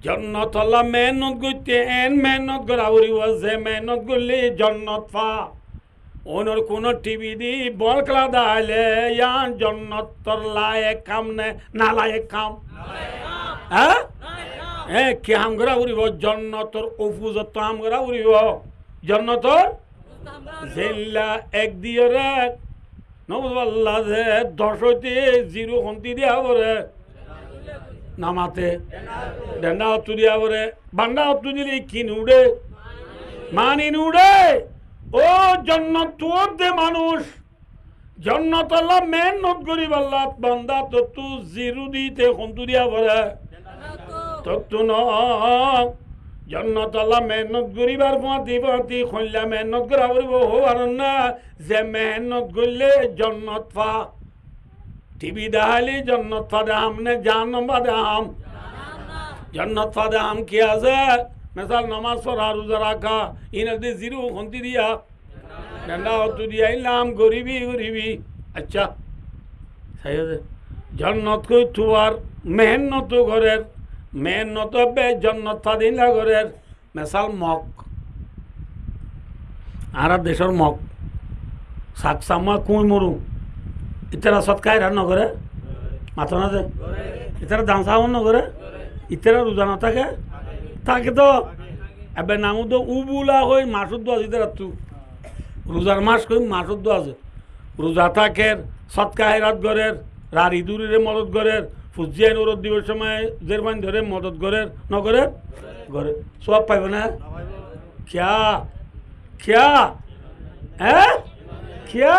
জন্নত আল্লাহ মেহনত করতে এন মেহনত করা উড়িব যে মেহনত করলে জন্নত পা ওনর কোন টিভি দি বল খেলা দাইলে ইয়ান জন্নত তোর লায়েক কাম না লায়েক কাম হ্যাঁ কি হাম করা উড়িব জন্নতর অফুজত হাম করা উড়িব জন্নতর জেল্লা এক দিয়ে রে নবুল্লাহ যে 10 হইতে 0 হন্তি দিয়া বরে নামাতে ডেন্ডা হত্তু দিয়া বরে বান্ডা হত্তু দিলে কি নুড়ে মানি নুড়ে ও জন্নত তোর দে মানুষ জন্নত আল্লাহ মেহনত করি আল্লাহ বান্দা তো তু 0 দিতে হন্তু দিয়া বরে তত্তু ন জন্নত আল্লাহ মেহনত করিবার পাতি খল্লা মেহনত করা করিব হওয়ার না যে মেহনত করলে জন্নত পা টিভি দেখালি জন্নত পা দেখাম নে জাহান্নাম পা দেখাম জন্নত পা দেখাম কি আছে মেসাল নামাজ পড়া রোজা রাখা ইনাদের 0 খন্তি দিয়া ডান্ডা হতু দিয়া ইলাম গরিবি আচ্ছা সাই আছে জন্নত কই তুয়ার মেহনত ঘরের মেহনত বে জন্নত ফাদিলা ঘরের মেসাল মক আর দেশের মক সাকসামা কুই মরু ইতারা সৎকায় রান্না করে মাথা না যে ইতারা দাম সামন করে ইতারা রোজা না থাকে থাকে তো এবার নামও তো উবুলা হই মাসুর দো আছে ইতারা তু রোজার মাস কই মাসুর দো আছে রোজা থাকের সৎকায় রাত ঘরের রারি দূরের মদত ঘরের ফুজিয়ান ওরত দিবস সময় জেরবান ধরে মদত ঘরের নগরে ঘরে সব পাইব না খিয়া হ্যাঁ খিয়া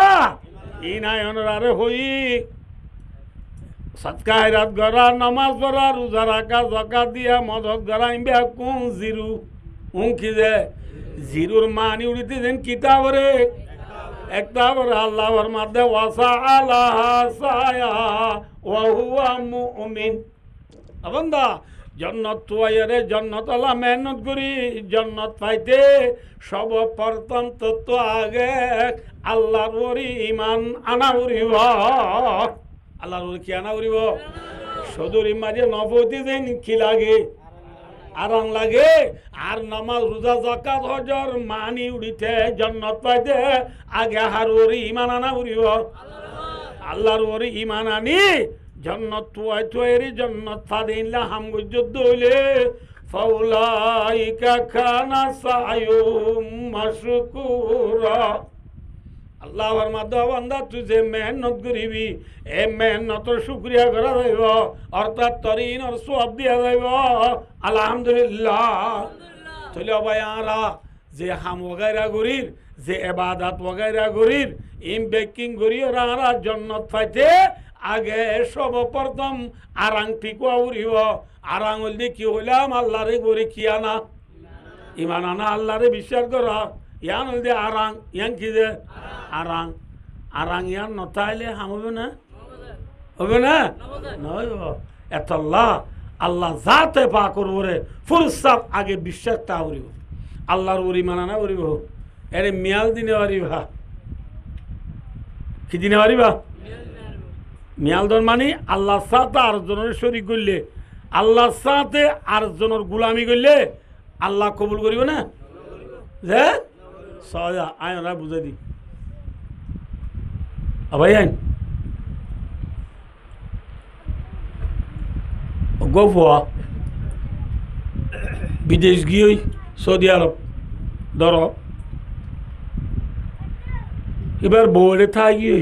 ই নাই আরে হই সৎকা রাত গড়া নামাজ পড়া রোজা রাখা জকাত দিয়া মদত গড়া ইম্বা কোন 0 উঙ্কি যে 0 মানি উড়িতে যেন কিতাবরে একটা বড় আল্লাহর মধ্যে ওয়াসা আলাহা সায়া ওয়া হুয়া মুমিন আবান্দা জন্নত তুয়ারে জন্নত আল্লাহ মেহনত করি জন্নত পাইতে সব প্রথম তো আগে আল্লাহর ওরি ঈমান আনা উরিব আল্লাহর ওরি কি আনা উরিব সদুরি মাঝে নবতি যেন কি লাগে আরাম লাগে আর নামাজ রোজা যাকাত হজর মানি উড়িতে জন্নত পাইতে আগে হার ওরি ঈমান আনা উরিব আল্লাহর ওরি ঈমান আনি জন্নত তুয়ারি জন্নত ফাদিনলা হাম যুদ্ধ হইলে ফাউলাইকা খানা সায়ুম মাশকুরা আল্লাহর মাধ্যমে বান্দা তুই যে মেহনত করিবি এ মেহনতর শুক্রিয়া করা যাইব অর্থাৎ তরিনর সওয়াব দিয়া যাইব আলহামদুলিল্লাহ চলে ভাই আরা যে হাম ওগাইরা গরির যে ইবাদত ওগাইরা গরির ইম বেকিং গরি ওরা জন্নত পাইতে আগে সর্বপ্রথম আরাং পিকুয়া উড়িব আরাং হইলে কি হইলাম আল্লাহরে গরি কি আনা ইমান আনা আল্লাহরে বিশ্বাস করা ইয়ান হইলে আরাং ইয়ান কি যে আরাং আরাং ইয়ান নতাইলে হাম হবে না নইব এতল্লাহ আল্লাহ জাতে পা করবো রে ফুরসাত আগে বিশ্বাসটা উড়িব আল্লাহর উড়ি মানা না উড়িব এরে মিয়াল দিনে পারিবা কি দিনে পারিবা মিয়ালদন মানে আল্লাহর সাথে আরেকজনের শরীক করলে আল্লাহর সাথে আরেকজনের গুলামি করলে আল্লাহ কবুল করিব না যে সহজা আয়না বুঝাই দি ভাই আইন গফুয়া বিদেশ গিয়ে সৌদি আরব ধর এবার বউরে থাকি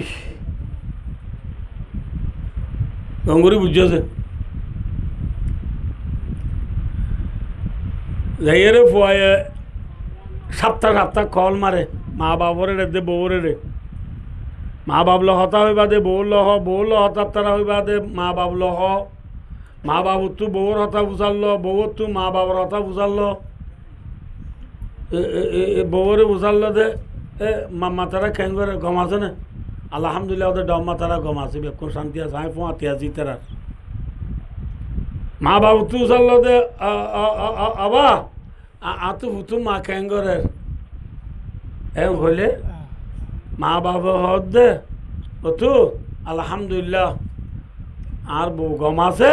গঙ্গুরি বুঝছে যাইরে ফুয়ায় সপ্তাহ কল মারে মা বাবরে দে বউরে রে মা বাবল হতা হইবা দে বউল হতার তারা হইবা দে মা বাবল হ মা বাবু তু বউর হতা বুঝাল বউর তু মা বাবার হতা বুঝাল বউরে বুঝাল দে এ মাম্মা তারা কেন করে গম আছে না আলহামদুলিল্লাহ ওদের ডম্মা তারা গম আছে বেকুন শান্তি আছে আমি ফোঁয়াতি আছি তারা মা বাবু তু বুঝাল দে আবা আতু হুতু মা কেন করে এম হইলে মা বাবা হদ দে ও তু আলহামদুলিল্লাহ আর বউ গম আছে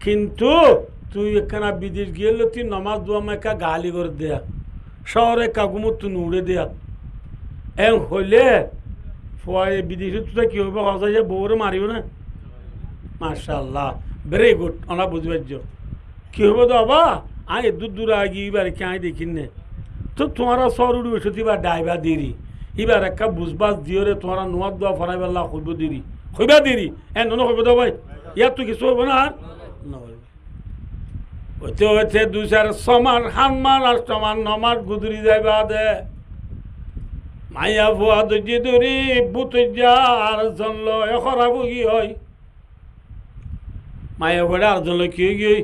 কিন্তু তুই এখানে বিদেশ গিয়ে তুই নমাজ দোয়া মেকা গালি করে দেয়া শহরে কাকুমত তুই উড়ে দেয়া হইলে ফুয়াই বিদেশে তো কি হইব হসাইছে বউরে মারিব না মাশাআল্লাহ ভেরি গুড ওনা বুঝবার কি হইব তো বাবা আয় দূর আগে এবার কে আয় দেখিন নে তো তোমারা সর উঠবে সত্যি বা ডাইবা দেরি এবার একটা বুঝবাস দিও রে তোমারা নোয়ার দোয়া ফরাই বেলা হইব দেরি হইবা দেরি নো হইব তো ভাই ইয়ার তো কিছু হইব না আর হইতে হইতে দুই চার ছমার হানমার আষ্টমার নমার গুদরি যাইবা দে মাইয়া ভুয়া দর্জি দরি বুতজা আর জনল এখরাবো কি হয় মাইয়া ভুয়া আর জনল কি হয়ে গিয়ে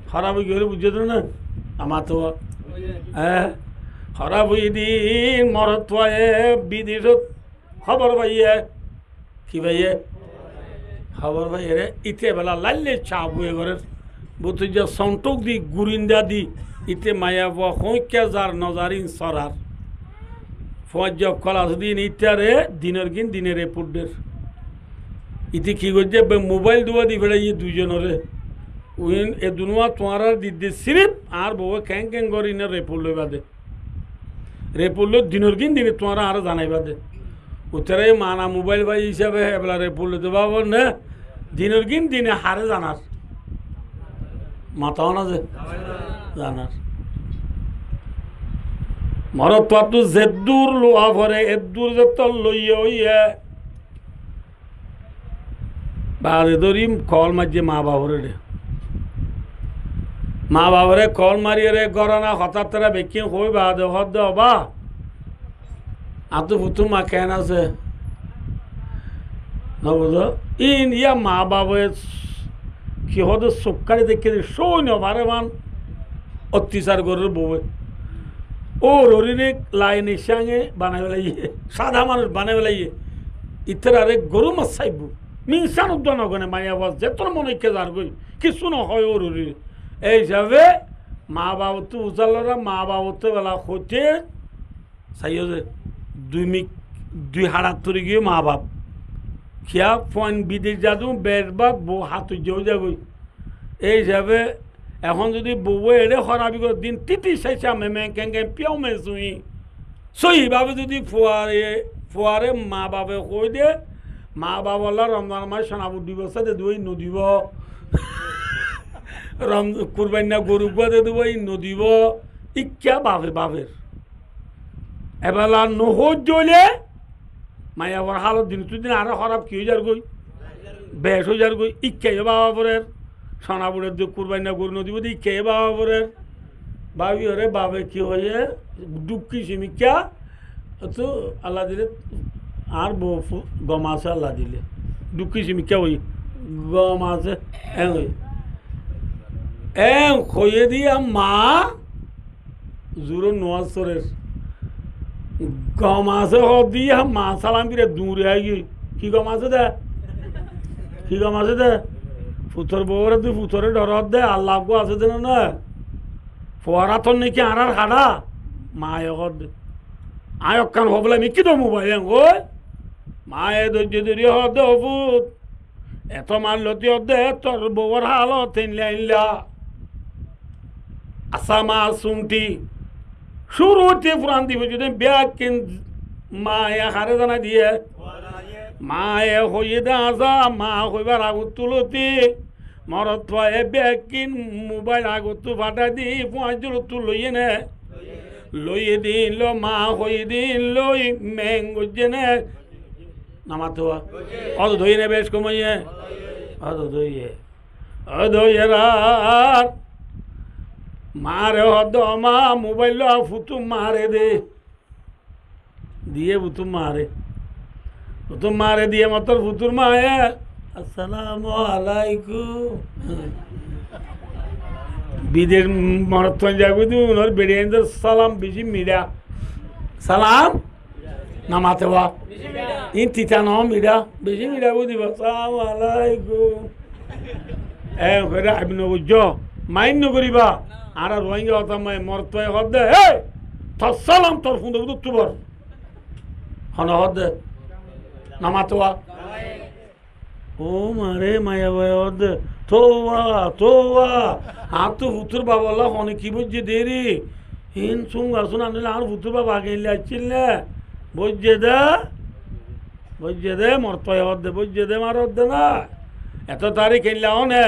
খারাপ হয়ে গেলে বুঝে তো না আমার তো হ্যাঁ খারাপ হয়ে দিন মরত পায়ে বিদেশত খবর পাইয়ে কি পাইয়ে খবর পাইয়ে রে ইতে বেলা লাইলে চা বয়ে ঘরের বুতজা সন্টক দি গুরিন্দা দি ইতে মাইয়া ভুয়া সংখ্যা যার নজারিন সরার ফজ কলাস দিন ইত্যারে দিনের কিন দিনের রিপোর্টের ইতি কি করছে মোবাইল দুয়া দি ফেলে ইয়ে দুজনরে উইন এ দুনুয়া তোমার দিদি সিরিপ আর বউ ক্যাং ক্যাং করে ইনে রিপোর্ট লইবা দে রিপোর্ট লই দিনের কিন দিনে তোমার আর জানাইবা দে উত্তরে মানা মোবাইল ভাই হিসাবে এবেলা রিপোর্ট লইতে পারব না দিনের কিন দিনে হারে জানার মাথাও না যে জানার মরত পাতু জেদ্দুর লোয়া ভরে এদ্দুর যেতল লইয়ে হইয়ে বাদে ধরিম কল মাঝে মা বাবরে রে মা বাবরে কল মারিয়ে রে গরনা হঠাৎ তারা বেকিং হই বাদে হদ বা আতো ফুতু মা কেন আছে না বুঝো ইন ইয়া মা বাবে কি হদ সুকারি দেখে সৈন্য ভারে মান অত্যাচার করে বউয়ে ও ররিরে লাইনের সঙ্গে বানাই বেলাইয়ে সাদা মানুষ বানাই বেলাইয়ে ইতার আরে গরু মাছ চাইব মিনসান উদ্যান ওখানে মাইয়া বাস যে তোর মনে কে যার গই কিছু না হয় ও ররিরে এই হিসাবে মা বাবু উজালরা মা বাবুতে বেলা হতে চাইও যে দুই হাড়াত তরি গিয়ে মা বাপ খিয়া ফোন বিদেশ যাদু বেশ বাদ বউ হাত যেও যাগই এই হিসাবে এখন যদি বউয়ে এড়ে খরাবি করে দিন তিতি চাইছা মেমে কেঙ্গে পিয়াও মে চুই সহিভাবে যদি ফুয়ারে মা বাপে কই দে মা বাবলা রমজান মাস সোনাবু দিব সাথে দুই নদীব কুরবান্না গরু গুয়াতে দেব ই নদীব ইচ্ছা বাপের এবেলা নহজ জ্বলে মায়াবর হালত দিন দুদিন আরো খারাপ কি হয়ে যার গই বেশ হয়ে যার গই ইচ্ছাই বাবাপরের সোনাপুরের যে কুরবান্না গরু নদীব ইচ্ছাই বাবাপরের ভাবি ওরে বাবে কি হয়ে দুঃখী সিমিকা তো আল্লাহ দিলে আর বউ গম আছে আল্লাহ দিলে দুঃখী সিমিকা ওই গম আছে হয়ে দিয়া মা জোর নোয়াজরের গম আছে দিয়া মা সালাম কিরে দূরে আগে কি গম আছে দে কি গম আছে দে ফুতর বউরে তুই ফুতরে ডরত দে আল্লাহ গো আছে দেন না ফোয়ারা তোর নাকি আর হাড়া মা এগত দে আয়ক কান হবলে আমি কি তো মোবাইল ওই মা এ ধৈর্য ধরি হদ ফুত এত মারলতি দে তোর বউর হালত ইনলা আসামা সুমটি শুরুতে ফুরান দিব যদি ব্যাগ কিন মায়ে হারে জানা দিয়ে মায়ে হইয়ে দে আসা মা হইবার আগত তুলতি মরত পায়ে ব্যাগ কিন মোবাইল আগত ফাটা দি পাঁচজন তু লইয়ে নে লইয়ে দিন লো মা হইয়ে দিন লই মেঙ্গুজে নে নামাতো অত ধইয়ে নে বেশ কমাইয়ে অত ধইয়ে রাত মারে হদ মা মোবাইল ফুতু মারে দে দিয়ে ফুতু মারে দিয়ে মতর ফুতুর মায়ে আসসালামু আলাইকুম বিদের মরত যাবি তুই বেরিয়ে সালাম বেশি মিডা সালাম নামাতে বা ইন তিতা ন মিডা বেশি মিডা বুঝিব আসসালামু আলাইকুম আমি নবুজ মাইন নকরিবা আর রোহিঙ্গা হতা মাই মরত হদ দে হে তোর সালাম তোর ফোন দেবো তুবর হন হদ দে নামাতোয়া ও মারে মায়া ভাই হদ তোয়া আর তো ফুতুর বাবা হনে কি বুঝছে দেরি হিন সুং আসুন আনলে আর ফুতুর বাবা আগে আসছিল না বুঝছে দে মরতয় দে বুঝছে দে মারত দে না এত তারিখ ইল্লাও নে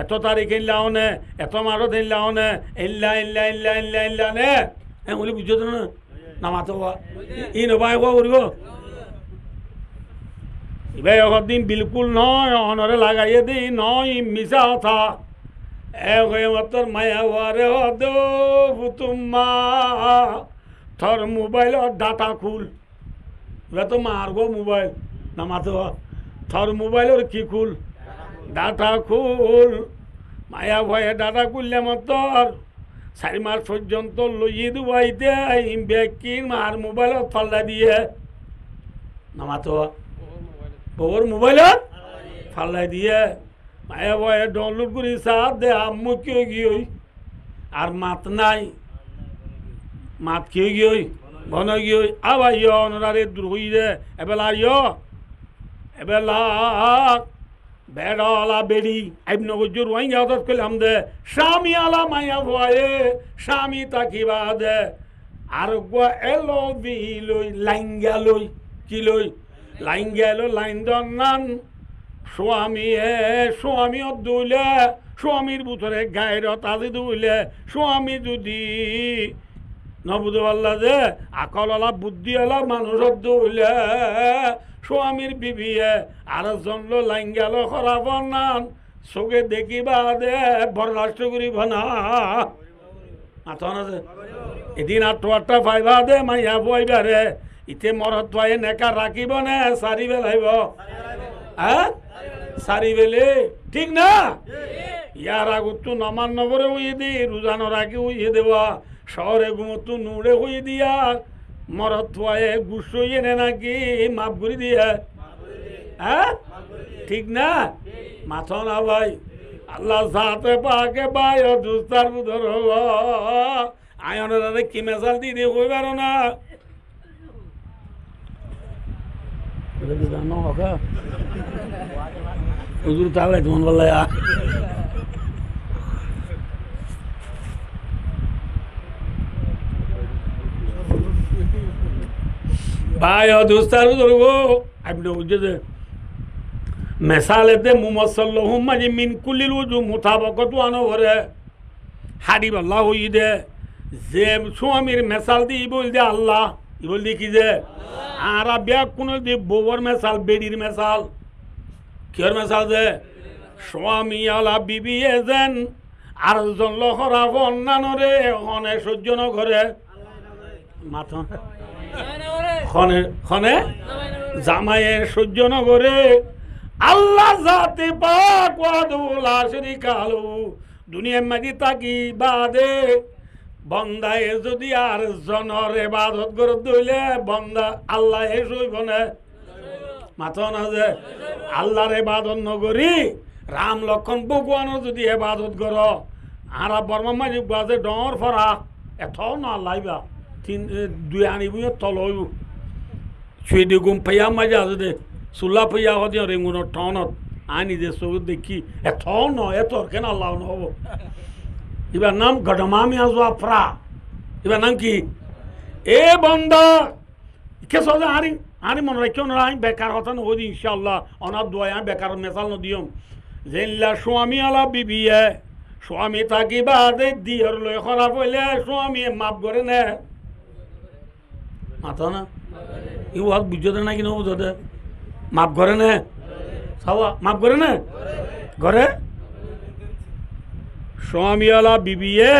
এত তারিখ ইল্লাও নে এত মারত ইল্লাও নে ইল্লা ইল্লা ইল্লা ইল্লা ইল্লা নে বলি বুঝছো তো না নামাতো ই নবাই করিব এবার দিন বিলকুল নয় অনরে লাগাইয়ে দিই নয় মিশা কথা তোর মায়া ওয়ারে তুম্মা তোর মোবাইল ডাটা খুল এবার তো মারবো মোবাইল নামাতো তোর মোবাইলের কি খুল ডাটা খুল মায়া ভয়ে ডাটা খুললে তোর 4 মাস পর্যন্ত লইয়ে দুবাইতে ব্যাকির মার মোবাইলত ফাল্লা দিয়ে নামাতো বউর মোবাইলত ফাল্লাই দিয়ে মায়া ভয়ে ডাউনলোড করি সাপ দে আম্মু কেউ গিয়ে আর মাত নাই মাত কেউ গিয়ে বন গিয়ে আবার ইয় ওনারে দূর হই রে এবেলা ইয় এবেলা বেড়ালা বেড়ি আইব নগর রোহিঙ্গা হঠাৎ করলাম দে স্বামী আলা মায়া ভয়ে স্বামী তাকিবা দে আর এলো বিলই লাইঙ্গা লই কি লই লাইঙ্গা এলো লাইন দন নান স্বামী দুইলে স্বামীর ভিতরে গায়ের তাজি দুইলে স্বামী যদি নবুধ পাল্লা যে আকললা বুদ্ধিওয়ালা মানুষের দুইলে স্বামীর বিবিয়ে আর জন্ম লাইঙ্গালো খরাব নান চোখে দেখিবা দে বরদাস্ত করিব না আছে এদিন 8টা পাইবা দে মাইয়া বইবারে ইতে মরত পায়ে নেকা রাখিব নে সারি বেলাইব হ্যাঁ সারি বেলে ঠিক না ইয়ার আগত নমান নগরে হইয়ে দি রোজানোর আগে হইয়ে দেওয়া শহরে ঘুমতো নুড়ে হইয়ে দিয়া মরত পায়ে গুস এনে নাকি মাপ করে দিয়ে হ্যাঁ ঠিক না মাথা না ভাই আল্লাহ সাথে পাকে ভাই দুস্তার বুধর আয়নের কি মেসাল দিয়ে দিয়ে কইবার না জানো ওকে হুজুর তাহলে মন বললে ভাই দুস্তার বুধর আপনি বুঝছে মেসালেতে মুমসল্লাহুম মাজি মিন কুল্লিল উজু মুতাবাকাত আনো করে হাড়ি আল্লাহ হই দে যে স্বামীর মেসাল দি বল দে আল্লাহ ই বল দি কি যে আর ব্যাগ কোন দি বউর মেসাল বেডির মেসাল কির মেসাল দে স্বামী আলা বিবি এজেন আর জন লহরা অন্যানরে হনে সহ্য ন করে মাথা খনে খনে জামাইয়ের সহ্য ন করে আল্লাহ জাতে পাক ওয়াদুলা শরীকালু দুনিয়ার মাঝে তাকি বাদে বন্দায় যদি আর জনর ইবাদত করে দইলে বন্দা আল্লাহ এ সইব না মাথা না যে আল্লাহর ইবাদত নগরি রাম লক্ষণ ভগবানের যদি ইবাদত কর আর বর্মা মাঝে বাজে ডর ফরা এত না লাইবা 2 আনিব তল হইব ছুঁয়ে দি গুম পাইয়া মাঝে আছে দে চোলা পইয়া হতে রেঙুনৰ টাউনত আনি যে চকুত দেখি এথ ন এথর কেন আল্লাহ নহব এবার নাম গডমামি আজোয়া ফ্রা এবার নাম কি এ বন্দা কে সজা হারি হারি মনে রাখিও না আমি বেকার কথা নহদি ইনশাআল্লাহ অনার দোয়া আমি বেকার মেসাল নদিয়ম জেল্লা স্বামী আলা বিবিয়ে স্বামী থাকি বাদে দিয়র লই খারাপ হইলে স্বামী মাপ করে নে মাথা না ইউ হাত বুঝতে নাকি নব বুঝতে মাপ করে নে সাওয়া মাপ করে নে ঘরে স্বামীওয়ালা বিবিয়ে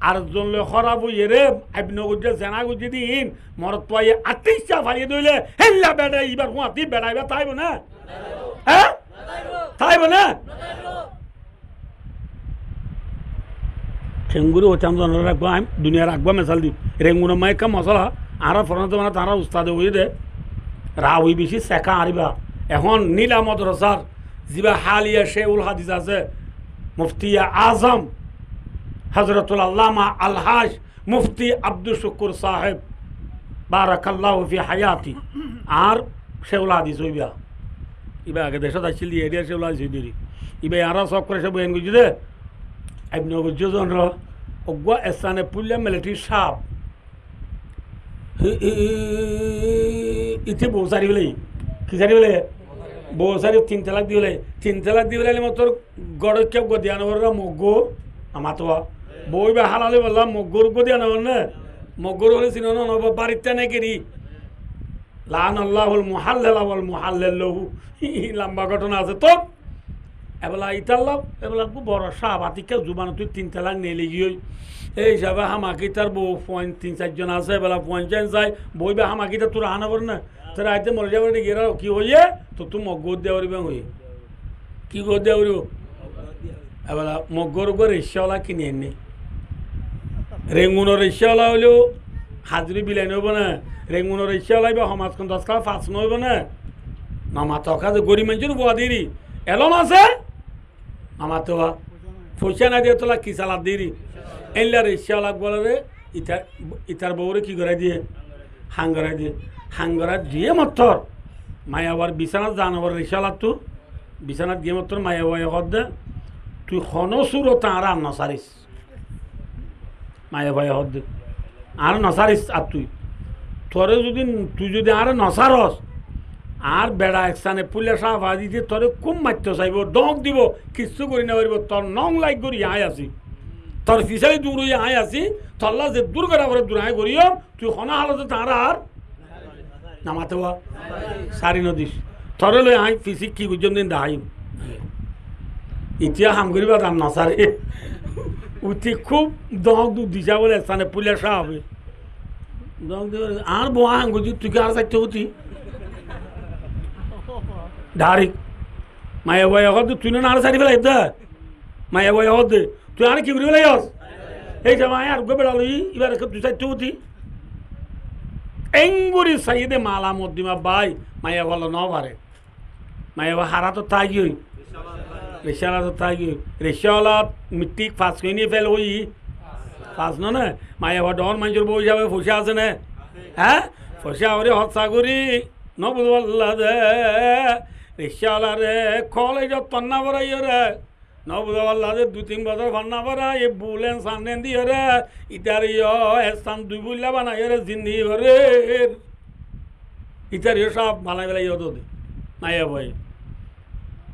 আর জনলে খরাব হইয়ে রে আপনি গুজে জেনা গুজি দিন মরত পাইয়ে 28টা ফাইয়ে দইলে হেল্লা বেড়া এবার কোয়াতি বেড়াইবা তাইব না হ্যাঁ তাইব না ঠেঙ্গুরি হচ্ছাম জনের রাখবো আমি দুনিয়া রাখবো মেশাল দি রেঙ্গুনো মাইকা মশলা আরা ফরনত মানে তারা উস্তাদে হয়ে দে রা হই বেশি শেখা আরিবা এখন নীলা মদরসার যিবা হালিয়া শেউল হাদিস আছে মুফতি আজম হজরতুল আল্লামা আলহাজ মুফতি আব্দুল শুকুর সাহেব বারাকাল্লাহু ফি হায়াতি আর শেউল হাদিস হইবা ইবা আগে দেশত আসছিল দিয়ে এরিয়া শেউল হাদিস হইদি ইবা আরা সব করে সব বয়ান করছি দে আপনি গুজজন অজ্ঞা স্থানে পুলিয়া মিলিটারি সাপ ইতি বউ সারি বলে কি সারি বলে বউ সারি 3 তালাক দি বলে 3 তালাক দি বলে মতর গড় কেউ গদিয়ানো বড় মগ্গো আমাতোয়া বই বা হালালে বললাম মগ্গোর গদিয়ানো না মগ্গোর হলে সিনো না বাড়িতে নাকি লান আল্লাহুল মুহাল্লালা ওয়াল মুহাল্লালহু লম্বা ঘটনা আছে তো এবেলা ইতাল্লাহ এবেলা খুব বড় সাহাবাতিকে জুবান তুই 3 তালাক নেলে গিয়ে এই হিসাবে হামাকিতার বউ 3-4 জন আছে এবেলা 50 যায় বই বা হামাকিতা তোর আনাবর না তোর আইতে মরে যাবার গেরা কি হইয়ে তো তুই মগ্গর দেওয়ারি ব্যাং হই কি গো দেওয়ারি এবেলা মগ্গর উপর রিক্সাওয়ালা কিনে এনে রেঙ্গুনের রিক্সাওয়ালা হলেও হাজরি বিলাই নইব না রেঙ্গুনের রিক্সাওয়ালাই বা সমাজখন 10 টাকা 5 নইব না মামাতো কাজে গরিব মানুষের বুয়া দিরি এলম আছে মামাতো পয়সা না দিয়ে তোলা কি চালাদ দিরি এনলা রিক্সাওয়ালা বলে ইতার বউরে কি করে দিয়ে হাঙ্গরা দিয়ে মত্তর মায়াবার বিছানাত জানাবার রিক্সাওয়ালা তো বিছানাত গিয়ে মত্তর মায়াবাই দে তুই হনসুর তাঁর আর নসারিস মায়াবাই দে আর নসারিস আর তুই যদি আর নসারস আর বেড়া একসানে পুলে সাহ দিতে তোরে খুব মারতে চাইব ডক দিব কিছু করি না পারিব তোর নং লাইক করি আয় আসি তোর ফিসারি দূর হয়ে আয় আসি তল্লা যে দূর করা করে দূর আয় করিও তুই হনা হালতে তাঁর আর নামাতে হওয়া সারি নদীস তোরে লই আয় ফিসিক কি গুজন দিন দাহাইম ইতিয়া হাম করিবা দাম নসারে উঠি খুব দক দু দিশা বলে একসানে পুলে সাহ হবে দক দিব আর বোয়া হাম করছি তুই কি আর চাইতে হতি ডারিক মায়া বয়া হদ তুই না আর সারি ফেলাই দে মায়া বয়া হদ তুই আর কি করি ফেলাই আস এই যে মায়া আর বেড়ালি এবার তুই চাইতে হতি এঙ্গুরি সাইদে মালা মদ্দিমা বাই মায়া বলো ন পারে মায়া হারা তো তাই হই রিক্সাওয়ালা তো তাই রিক্সাওয়ালা মিট্টি ফাঁস করে নিয়ে ফেল হই ফাঁস না মায়া বা ডর মানুষের বউ যাবে ফসা আছে না হ্যাঁ ফসা ওরে হত সাগরি নবুদুল্লাহ দে রিক্সাওয়ালা রে কলেজত তন্না বড়াই রে নবুদুল্লাহ দে 2-3 বছর ফন্না বড়া এ বুলেন সামনে দিয়ে রে ইটার স্থান 2 বুল্লা বানাই রে জিন্দি রে ইটার সব বানাই বেলা দে মায়া ভাই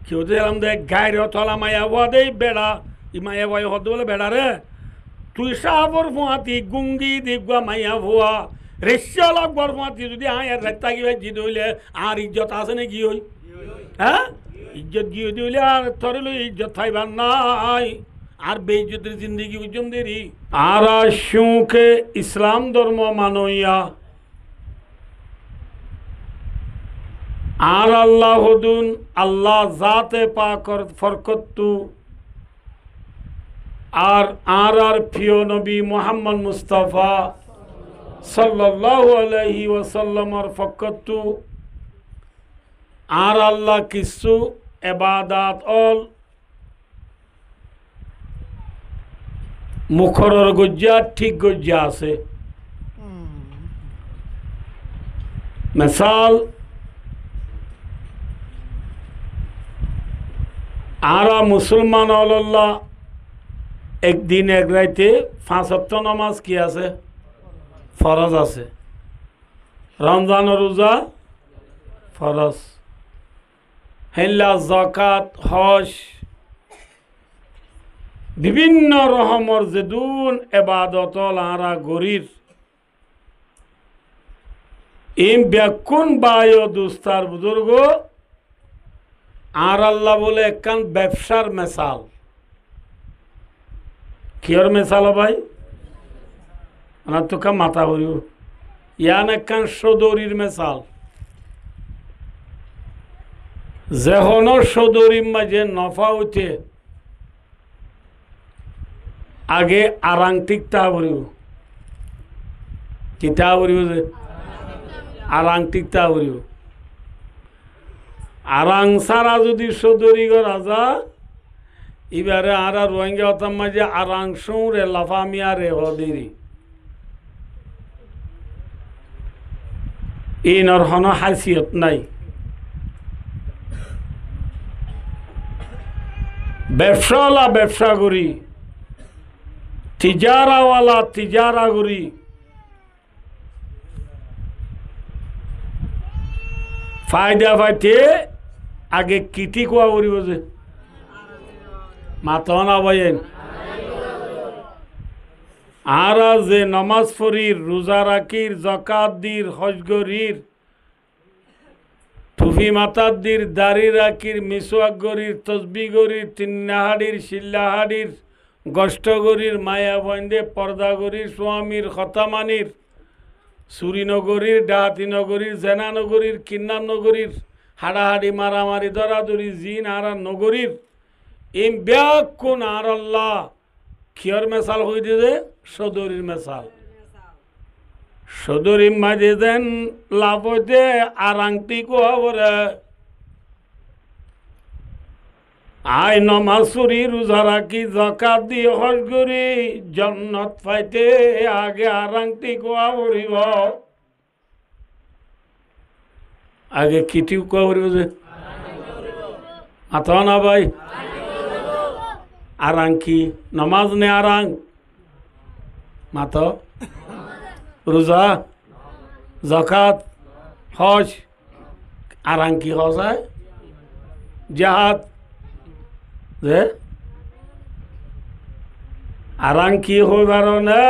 কেউ দিলাম দে গায়ের তলা মায়া হওয়া দেই বেড়া ই মায়া ভাই হতে বলে বেড়া রে তুই সাবর ফুয়াতি গুঙ্গি দিগুয়া মাইয়া ভুয়া রিক্সাওয়ালা গড় ফুয়াতি যদি আয়ের রাস্তা কি ভাই জিদ হইলে আর ইজ্জত আছে না কি হই হ্যাঁ ইজ্জত গিয়ে দিলে আর তোর ইজ্জত থাইবার নাই আর বেইজ্জতের জিন্দগি উজ্জম দেরি আর শুকে ইসলাম ধর্ম মানইয়া আর আল্লাহ হদুন আল্লাহ জাতে পাকর ফরকত্তু আর প্রিয় নবী মুহাম্মদ মুস্তাফা সাল্লাল্লাহু আলাইহি ওয়াসাল্লামর ফকত্তু আর আল্লাহ কিছু ইবাদত অল মুখরের গজ্জা ঠিক গজ্জা আছে মিসাল আরা মুসলমান আল্লাহ একদিন এক রাইতে 5 ওয়াক্ত নামাজ কি আছে ফরজ আছে রমজান রোজা ফরজ হেল্লা যাকাত হজ বিভিন্ন রকমের যেদুন ইবাদত আরা গরির ইম ব্যাকুন বায়ো দুস্তার বুজুর্গ আর আল্লাহ বলে একখান ব্যবসার মেসাল কিয়র মেসাল ভাই আমার তো কাম মাথা করিও ইয়ান একখান সদরির মেসাল যেহন সদরির মাঝে নফা উঠে আগে আরাং টিকতা করিব কিতা করিব যে আরাং টিকতা করিব আরাং সারা যদি সদরি রাজা এবারে আর রোহিঙ্গা হতাম মাঝে আরাং সৌরে লাফামিয়া রে হদেরি এই নরহন হাসিয়ত নাই ব্যবসাওয়ালা ব্যবসা করি তিজারাওয়ালা তিজারা করি ফায়দা পাইতে আগে কিটি কোয়া করিব যে মাথা না বয়েন আর যে নমাজ পড়ির রোজা রাখির জকাত দির হজ গরির টুফি মাতার দির দাড়ি রাখির মিসওয়াক গরির তসবি গরির তিন্নাহাড়ির শিল্লাহাড়ির গষ্ট গরির মায়া বন্দে পর্দা গরির স্বামীর খতামানির সুরি নগরীর ডাহাতি নগরীর জেনা নগরীর কিন্নার নগরীর হাড়াহাড়ি মারামারি দরাদরি জিন আর নগরীর এম ব্যাকুন আর আল্লাহ খিয়র মেসাল হয়ে দিয়ে সদরির মেসাল সদরি মাঝে দেন লাভ হইতে আর আংটি কোয়াবরে আই নমাজুরি রোজা রাখি জাকাত দিয়ে হজ করি জন্নত পাইতে আগে আর আংটি কোয়া করিব আগে কিটিও কোয়া করিব যে মাথা না ভাই আরাং কি নমাজ নে আরাং মাথা রোজা জাকাত হজ আরাং কি হজ হয় জাহাদ যে আরাং কি হইবার না